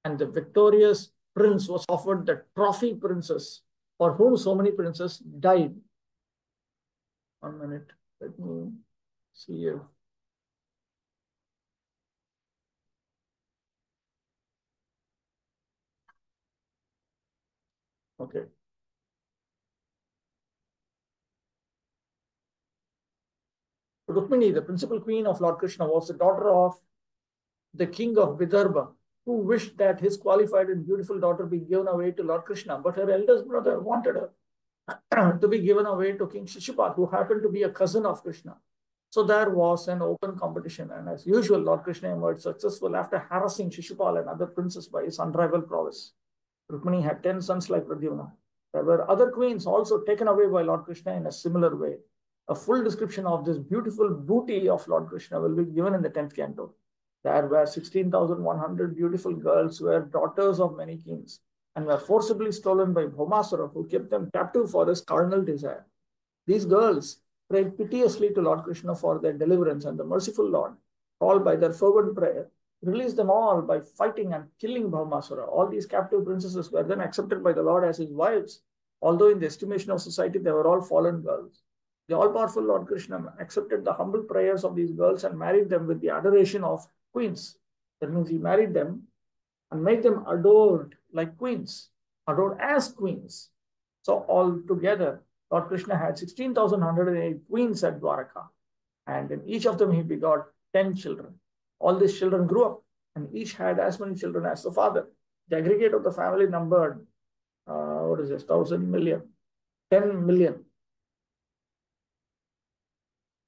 and the victorious prince was offered the trophy princess, for whom so many princes died. 1 minute, let me see here. Okay. Rukmini, the principal queen of Lord Krishna, was the daughter of the king of Vidarbha, who wished that his qualified and beautiful daughter be given away to Lord Krishna, but her eldest brother wanted her to be given away to King Shishupal, who happened to be a cousin of Krishna. So there was an open competition, and as usual, Lord Krishna emerged successful after harassing Shishupal and other princes by his unrivaled prowess. Rukmini had 10 sons like Pradyumna. There were other queens also taken away by Lord Krishna in a similar way. A full description of this beautiful booty of Lord Krishna will be given in the 10th canto. There were 16,100 beautiful girls who were daughters of many kings and were forcibly stolen by Bhaumasura, who kept them captive for his carnal desire. These girls prayed piteously to Lord Krishna for their deliverance, and the merciful Lord, called by their fervent prayer, released them all by fighting and killing Bhaumasura. All these captive princesses were then accepted by the Lord as his wives, although in the estimation of society they were all fallen girls. The all-powerful Lord Krishna accepted the humble prayers of these girls and married them with the adoration of queens. That means he married them and made them adored like queens, adored as queens. So altogether, Lord Krishna had 16,108 queens at Dwaraka, and in each of them he begot 10 children. All these children grew up, and each had as many children as the father. The aggregate of the family numbered, what is this, 1,000 million, 10 million,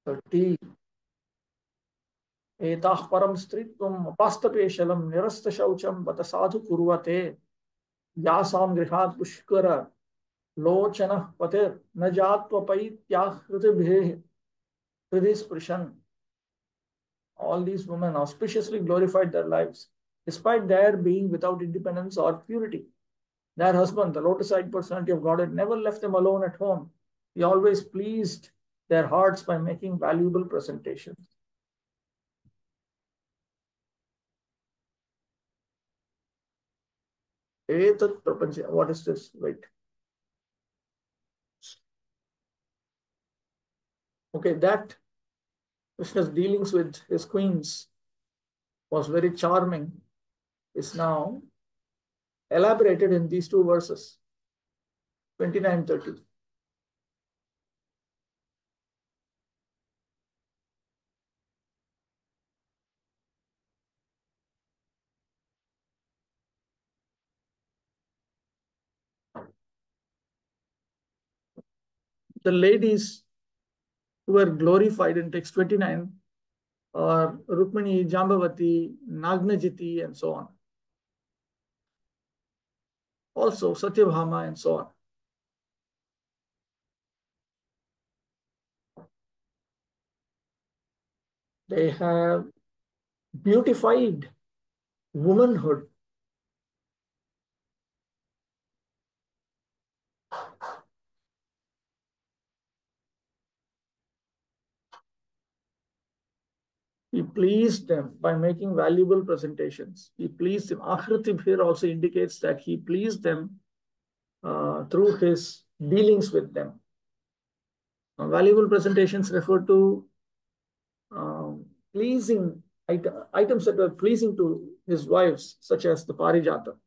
30. एताः परं स्त्रीत्वम् उपास्तपेशलं निरस्तशौचं बत साधु कुर्वते यासां गृहात् पुष्कर लोचनः पतिर् न जात्वपैत्याः हृदिभिः हृदि स्पृशन्. All these women auspiciously glorified their lives, despite their being without independence or purity. Their husband, the lotus-eyed personality of Godhead, never left them alone at home. He always pleased their hearts by making valuable presentations. Etat prapancha. What is this? Wait. Okay, that Krishna's dealings with his queens was very charming is now elaborated in these two verses, 29, 30. The ladies who were glorified in text 29 are Rukmini, Jambavati, Nagnajiti, and so on. Also Satyabhama and so on. They have beautified womanhood. He pleased them by making valuable presentations. He pleased them. Akhritib here also indicates that he pleased them through his dealings with them. Valuable presentations refer to pleasing items that were pleasing to his wives, such as the Parijata.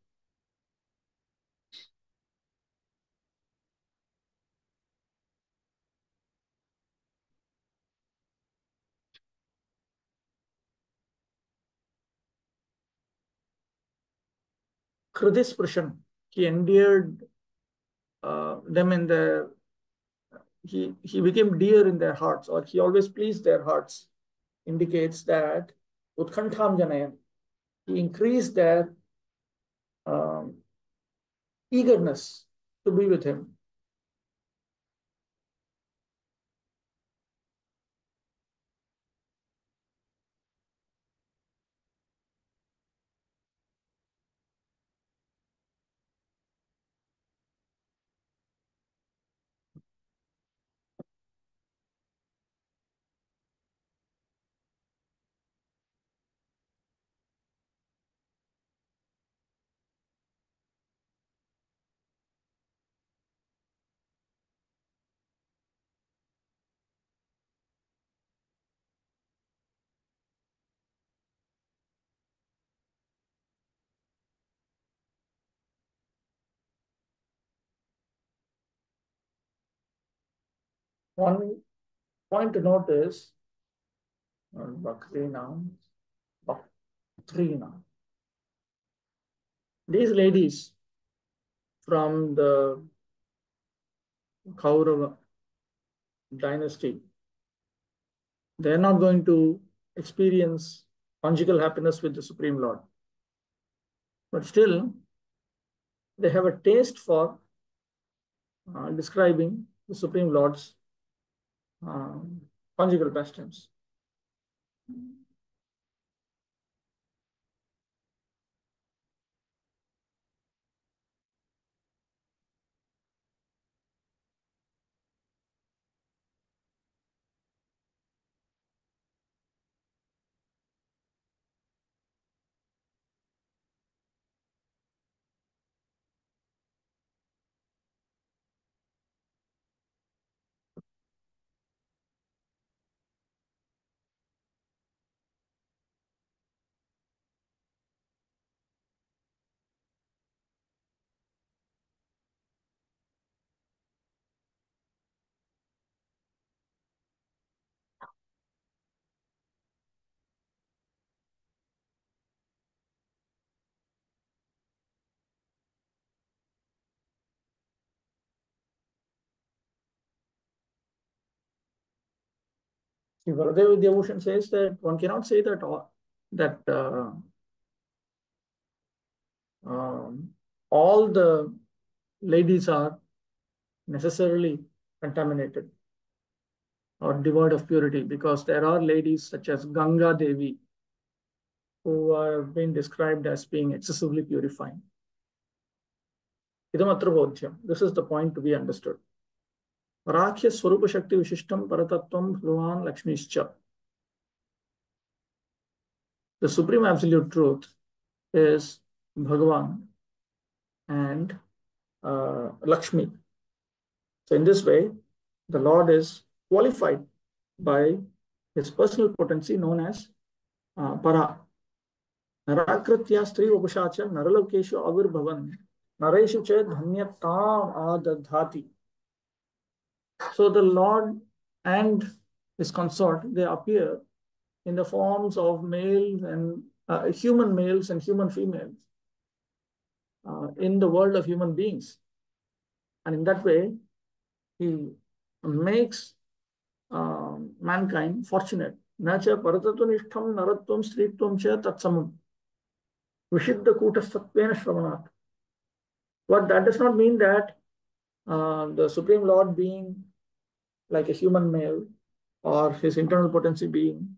Hridisprashan, he endeared them in their, he became dear in their hearts, or he always pleased their hearts, indicates that Utkantham Janayam, he increased their eagerness to be with him. One point to note is Bhakti now, Bhakti now. These ladies from the Kaurava dynasty, they're not going to experience conjugal happiness with the Supreme Lord. But still, they have a taste for describing the Supreme Lord's conjugal pastimes. See, Varadev Vidyabhushan says that one cannot say that all the ladies are necessarily contaminated or devoid of purity, because there are ladies such as Ganga Devi who are being described as being excessively purifying. This is the point to be understood. Rakhya Swarupa Shakti Vishishtam Paratatvam Bhagavan Lakshmishcha. The Supreme Absolute Truth is Bhagavan and Lakshmi. So in this way, the Lord is qualified by his personal potency known as Para. Narakritya Stri Upashacha Naralokeshu Avirbhavan Nareshu Ched Dhanyatam Adadhati. So the Lord and his consort, they appear in the forms of males and human males and human females in the world of human beings. And in that way, he makes mankind fortunate. Nacha paratatvanishtham naratvam stritvam cha tatsamam. Vishiddha kutasatvena shravanat. But that does not mean that the Supreme Lord being like a human male or his internal potency being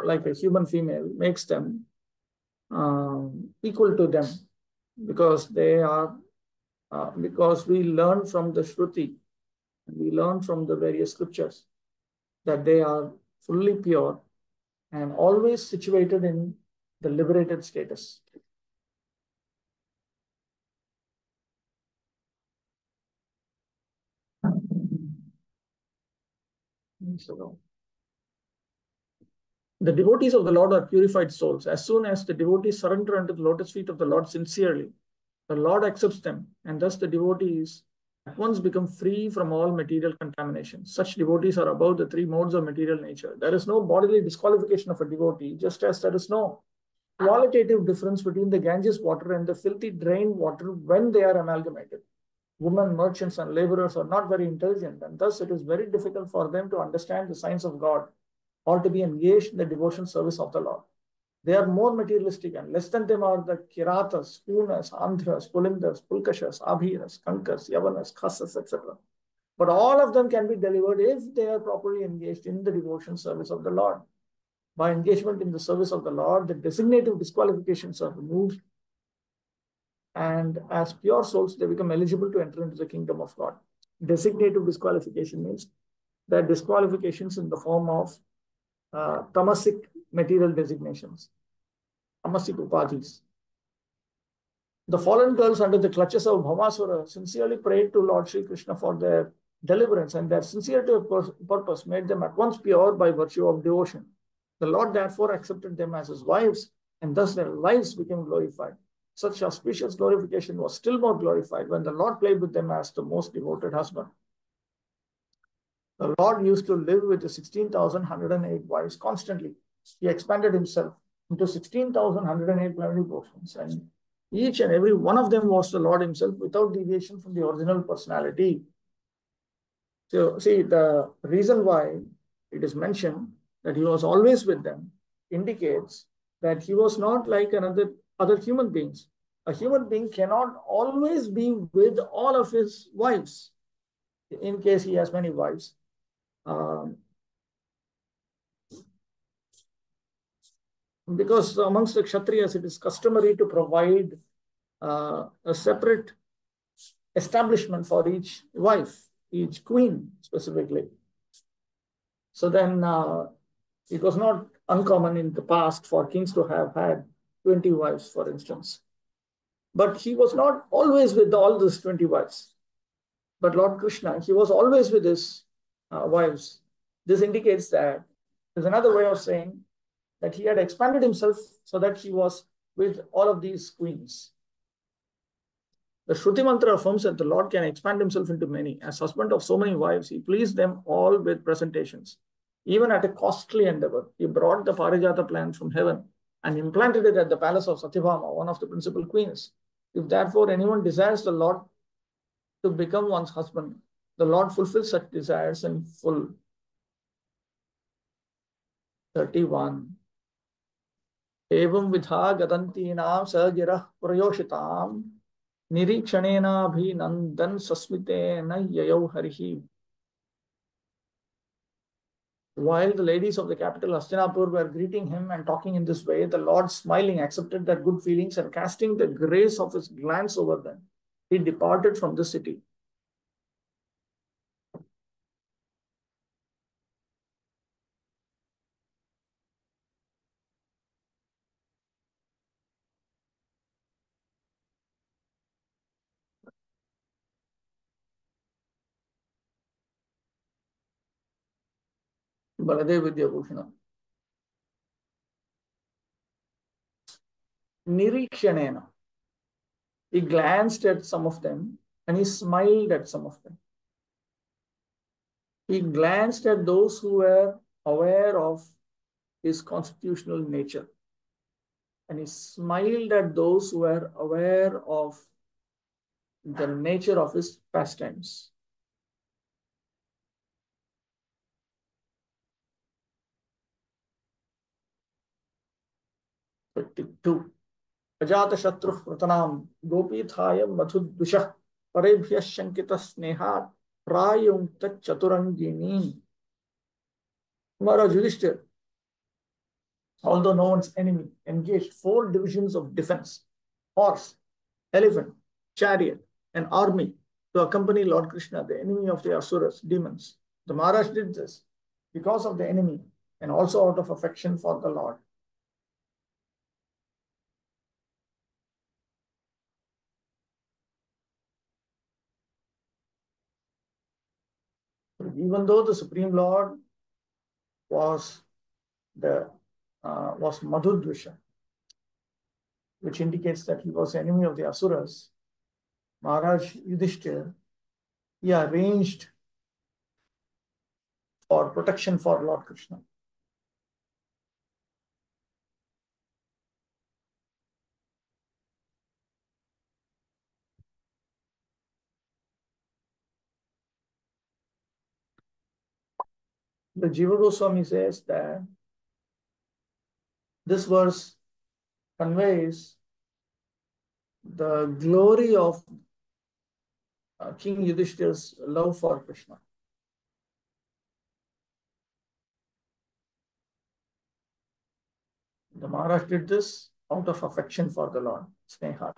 like a human female makes them equal to them because they are because we learn from the Shruti, we learn from the various scriptures that they are fully pure and always situated in the liberated status. So, the devotees of the Lord are purified souls. As soon as the devotees surrender unto the lotus feet of the Lord sincerely, the Lord accepts them, and thus the devotees at once become free from all material contamination. Such devotees are above the three modes of material nature. There is no bodily disqualification of a devotee, just as there is no qualitative difference between the Ganges water and the filthy drain water when they are amalgamated. Women, merchants, and laborers are not very intelligent, and thus it is very difficult for them to understand the signs of God or to be engaged in the devotion service of the Lord. They are more materialistic, and less than them are the Kiratas, Punas, Andhras, Pulindras, Pulkashas, Abhiras, Kankas, Yavanas, Khasas, etc. But all of them can be delivered if they are properly engaged in the devotion service of the Lord. By engagement in the service of the Lord, the designative disqualifications are removed, and as pure souls, they become eligible to enter into the kingdom of God. Designative disqualification means that disqualifications in the form of tamasic material designations, tamasic upadhis. The fallen girls under the clutches of Bhamasura sincerely prayed to Lord Sri Krishna for their deliverance, and their sincerity of purpose made them at once pure by virtue of devotion. The Lord therefore accepted them as his wives, and thus their lives became glorified. Such auspicious glorification was still more glorified when the Lord played with them as the most devoted husband. The Lord used to live with the 16,108 wives constantly. He expanded himself into 16,108 heavenly portions, and each and every one of them was the Lord himself without deviation from the original personality. So, see, the reason why it is mentioned that he was always with them indicates that he was not like other human beings. A human being cannot always be with all of his wives in case he has many wives. Because amongst the Kshatriyas, it is customary to provide a separate establishment for each wife, each queen specifically. So then it was not uncommon in the past for kings to have had 20 wives, for instance. But he was not always with all these 20 wives. But Lord Krishna, he was always with his wives. This indicates that there's another way of saying that he had expanded himself so that he was with all of these queens. The Shruti mantra affirms that the Lord can expand himself into many. As husband of so many wives, he pleased them all with presentations. Even at a costly endeavor, he brought the Parijata plant from heaven and implanted it at the palace of Satyabhama, one of the principal queens. If therefore anyone desires the Lord to become one's husband, the Lord fulfills such desires in full. 31. Evam vidha gadantinam sagira prayoshitam Nirikshanenabhinandan sasmitena yayau harihi. While the ladies of the capital Hastinapur were greeting him and talking in this way, the Lord, smiling, accepted their good feelings and casting the grace of his glance over them, he departed from the city. Baladev Vidyabhushana. Nirikshanena. He glanced at some of them and he smiled at some of them. He glanced at those who were aware of his constitutional nature. And he smiled at those who were aware of the nature of his pastimes. Two. Ajata Shatru Pratanam Gopithayam Madhudusha Parebhya Shankita Snehat Prayum Tat Chaturangini. Maharaj Yudhishthir, although no one's enemy, engaged 4 divisions of defense: horse, elephant, chariot, and army to accompany Lord Krishna, the enemy of the asuras, demons. The Maharaj did this because of the enemy and also out of affection for the Lord. Even though the Supreme Lord was Madhudvisha, which indicates that he was enemy of the asuras, Maharaj Yudhishthir, he arranged for protection for Lord Krishna. The Jiva Goswami says that this verse conveys the glory of King Yudhishthir's love for Krishna. The Maharaj did this out of affection for the Lord, Sneha.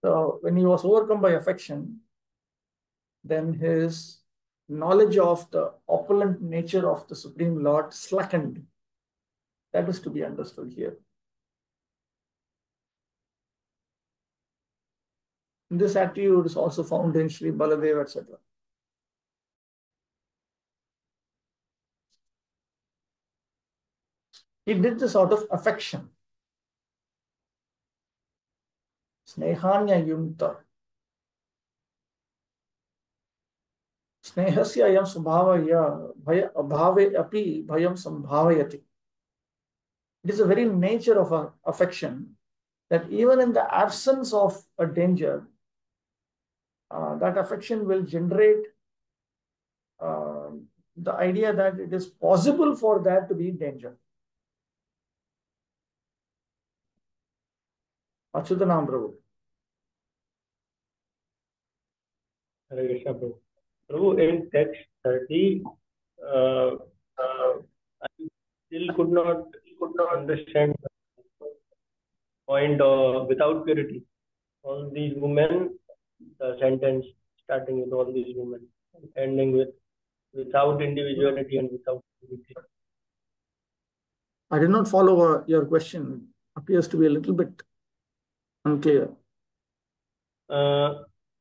So when he was overcome by affection, then his knowledge of the opulent nature of the Supreme Lord slackened. That is to be understood here. This attitude is also found in Sri Baladev, etc. He did this out of affection. Snehanya yunta. Snehasya ayam subhavaya bhaya abhave api bhayam sambhavayati. It is the very nature of affection that even in the absence of a danger, that affection will generate the idea that it is possible for there to be danger. Achyutanam Prabhu. Hare Krishna, Prabhu. Prabhu, in text 30, I still could not understand the point without purity. All these women, the sentence starting with all these women, ending with without individuality and without purity. I did not follow your question. Appears to be a little bit unclear.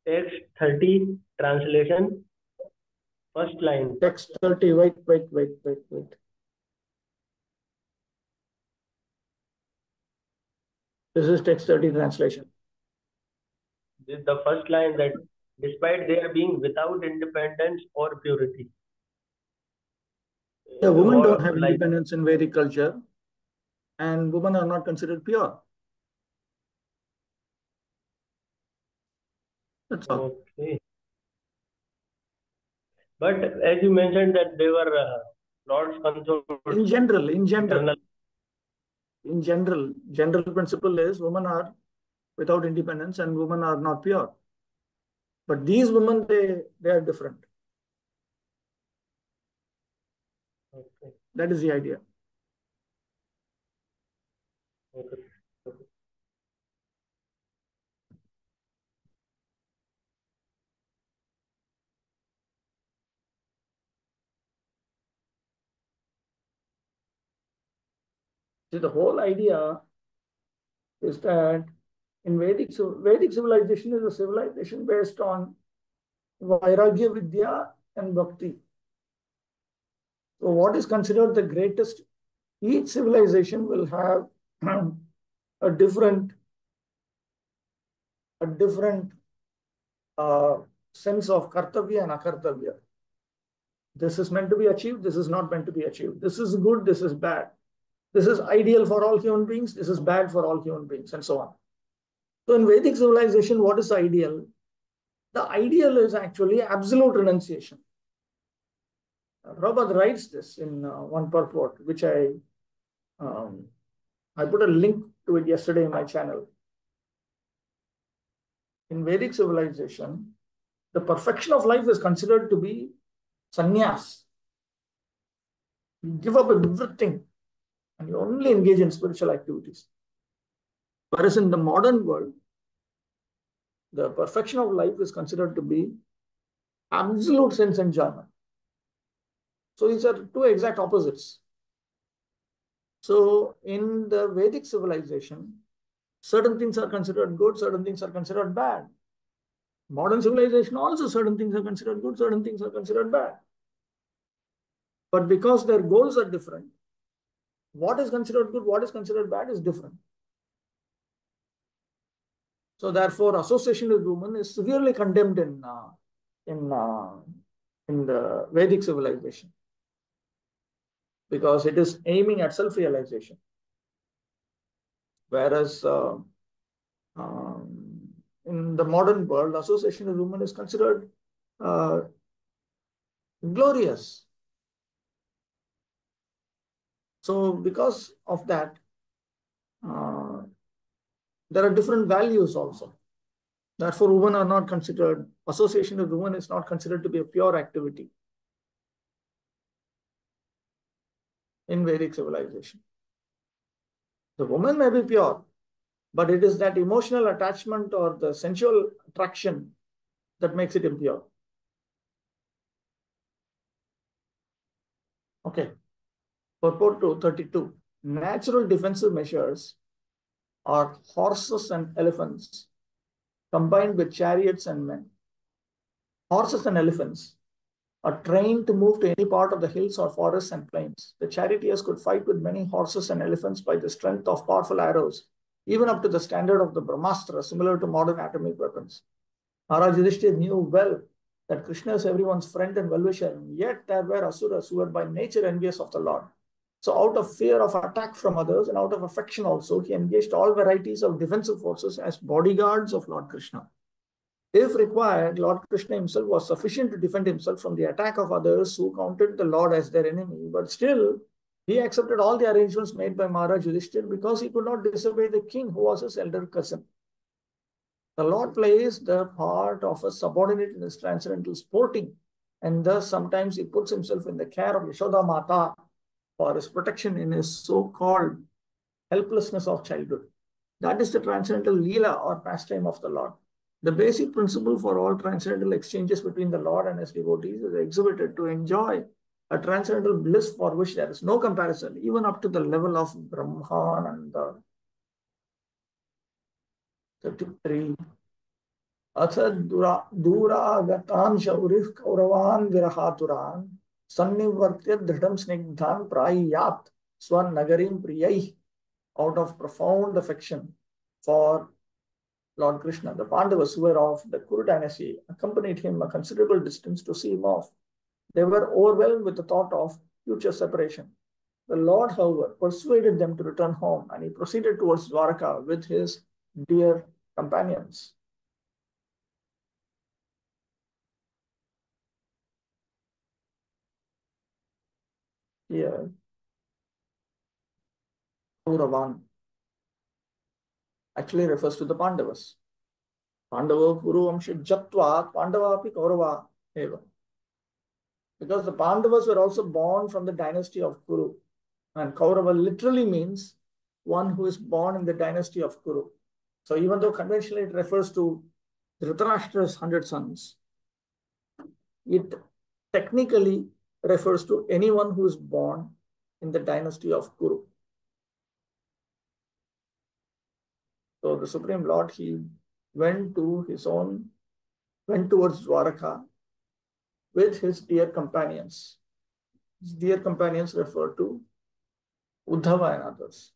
Text 30, translation, first line. Text 30, wait. This is text 30 translation. This is the first line, that despite their being without independence or purity. The women don't have independence in Vedic culture, and women are not considered pure. That's all. Okay. But as you mentioned that they were Lord's consorts. In general principle is women are without independence and women are not pure. But these women, they are different. Okay. That is the idea. Okay. See, the whole idea is that in Vedic civilization is a civilization based on Vairagya Vidya and Bhakti. So what is considered the greatest? Each civilization will have a different sense of kartavya and akartavya. This is meant to be achieved, this is not meant to be achieved. This is good, this is bad. This is ideal for all human beings, this is bad for all human beings, and so on. So in Vedic civilization, what is ideal? The ideal is actually absolute renunciation. Prabhupada writes this in one purport, which I put a link to it yesterday in my channel. In Vedic civilization, the perfection of life is considered to be sannyas. You give up everything and you only engage in spiritual activities. Whereas in the modern world, the perfection of life is considered to be absolute sense enjoyment. So these are two exact opposites. So in the Vedic civilization, certain things are considered good, certain things are considered bad. Modern civilization also, certain things are considered good, certain things are considered bad. But because their goals are different, what is considered good, what is considered bad is different. So therefore, association with women is severely condemned in the Vedic civilization, because it is aiming at self-realization. Whereas in the modern world, association with women is considered glorious. So because of that, there are different values also. Therefore, women are not considered, association with women is not considered to be a pure activity in Vedic civilization. The woman may be pure, but it is that emotional attachment or the sensual attraction that makes it impure. Okay. Purport 232. Natural defensive measures are horses and elephants combined with chariots and men. Horses and elephants are trained to move to any part of the hills or forests and plains. The charioteers could fight with many horses and elephants by the strength of powerful arrows, even up to the standard of the Brahmastra, similar to modern atomic weapons. Maharaj Yudhishthira knew well that Krishna is everyone's friend and well-wisher, yet there were asuras who were by nature envious of the Lord. So out of fear of attack from others and out of affection also, he engaged all varieties of defensive forces as bodyguards of Lord Krishna. If required, Lord Krishna himself was sufficient to defend himself from the attack of others who counted the Lord as their enemy. But still, he accepted all the arrangements made by Maharaj Yudhishthira because he could not disobey the king who was his elder cousin. The Lord plays the part of a subordinate in his transcendental sporting, and thus sometimes he puts himself in the care of Yashoda Mata for his protection in his so-called helplessness of childhood. That is the transcendental Leela or pastime of the Lord. The basic principle for all transcendental exchanges between the Lord and his devotees is exhibited to enjoy a transcendental bliss for which there is no comparison, even up to the level of Brahmananda. 33. अथ दूरागतान् शौरिः कौरवान् विरहातुरान् सन्निवर्त्य दृढं स्निग्धान् प्रायात् स्वनगरीं प्रियैः. Out of profound affection for Lord Krishna, the Pandavas who were of the Kuru dynasty accompanied him a considerable distance to see him off. They were overwhelmed with the thought of future separation. The Lord, however, persuaded them to return home, and he proceeded towards Dwaraka with his dear companions. Here, Kauravan actually refers to the Pandavas. Pandava Kuru Amsha Jatva Pandava api Kaurava eva. Because the Pandavas were also born from the dynasty of Kuru. And Kaurava literally means one who is born in the dynasty of Kuru. So even though conventionally it refers to Dhritarashtra's 100 sons, it technically refers to anyone who is born in the dynasty of Kuru. So the Supreme Lord, he went towards Dwaraka with his dear companions. His dear companions refer to Uddhava and others.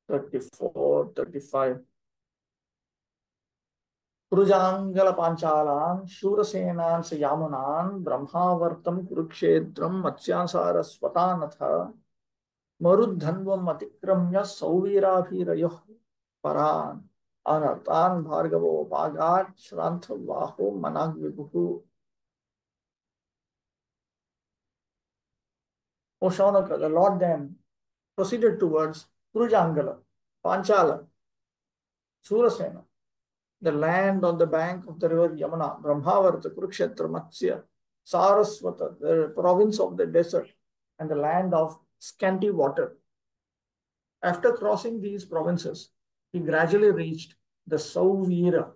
(34, 35) Prujangala Panchalan, Shurasenan Sayamunan, Brahmavartam Kurukshetram, Matsyansara Swatanatha, Marudhanvam Atikramya Sauvirabhirayoh Paran, Anartan Bhargavo Bhagat, Shrantha Vaho Manag Vibhu. O Shaunaka, the Lord then proceeded towards Prujangala, Panchala, Surasena, the land on the bank of the river Yamuna, Brahmavarta, Kurukshetra, Matsya, Saraswata, the province of the desert, and the land of scanty water. After crossing these provinces, he gradually reached the Sauvira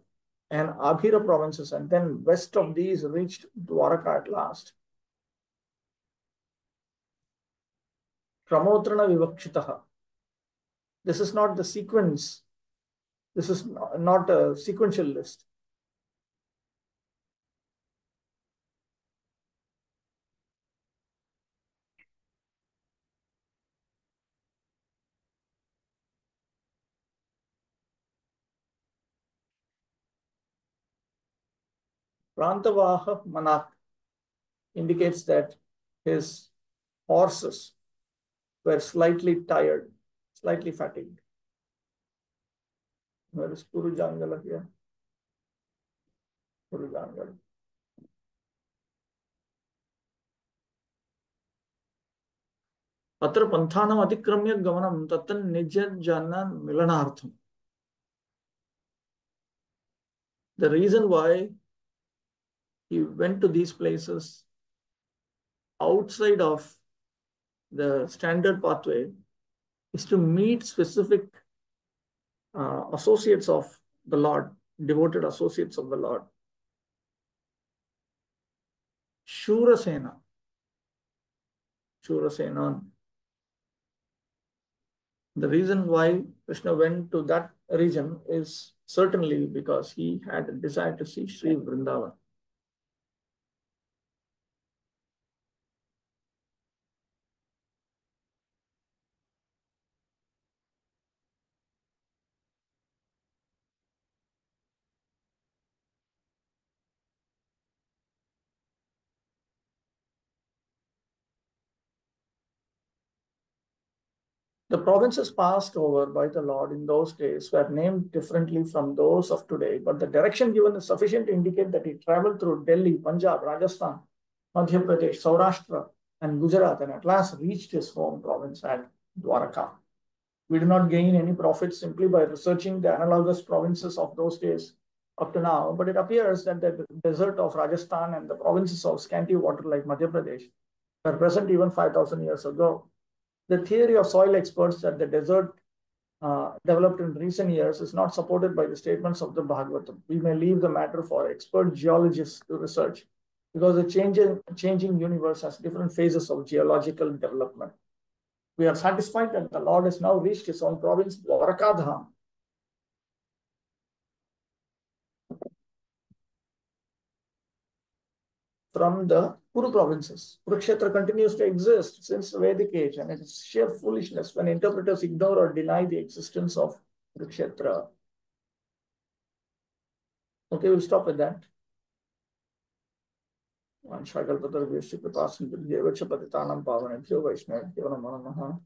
and Abhira provinces, and then west of these reached Dwaraka at last. Kramotrana Vivakshitaha. This is not the sequence. This is not a sequential list. Prantavaha Manak indicates that his horses were slightly tired, slightly fatigued. Where is Purujangala here? Purujangala. Atra panthanam atikramya gamanam tatan nijjana milanartham. The reason why he went to these places outside of the standard pathway is to meet specific associates of the Lord, devoted associates of the Lord. Shurasena. Shurasenan. The reason why Krishna went to that region is certainly because he had a desire to see Sri Vrindavan. The provinces passed over by the Lord in those days were named differently from those of today, but the direction given is sufficient to indicate that he traveled through Delhi, Punjab, Rajasthan, Madhya Pradesh, Saurashtra, and Gujarat, and at last reached his home province at Dwaraka. We do not gain any profit simply by researching the analogous provinces of those days up to now, but it appears that the desert of Rajasthan and the provinces of scanty water like Madhya Pradesh were present even 5,000 years ago. The theory of soil experts that the desert developed in recent years is not supported by the statements of the Bhagavatam. We may leave the matter for expert geologists to research, because the changing universe has different phases of geological development. We are satisfied that the Lord has now reached his own province, Dwarakadham. From the Kuru provinces. Kurukshetra continues to exist since the Vedic age, and it is sheer foolishness when interpreters ignore or deny the existence of Kurukshetra. Okay, we'll stop with that. Vanshakal Padar Vyashya Kripasin Vidyevacha Patitanam Pavanebhyo Vaishnavabhyo Namo Namaha.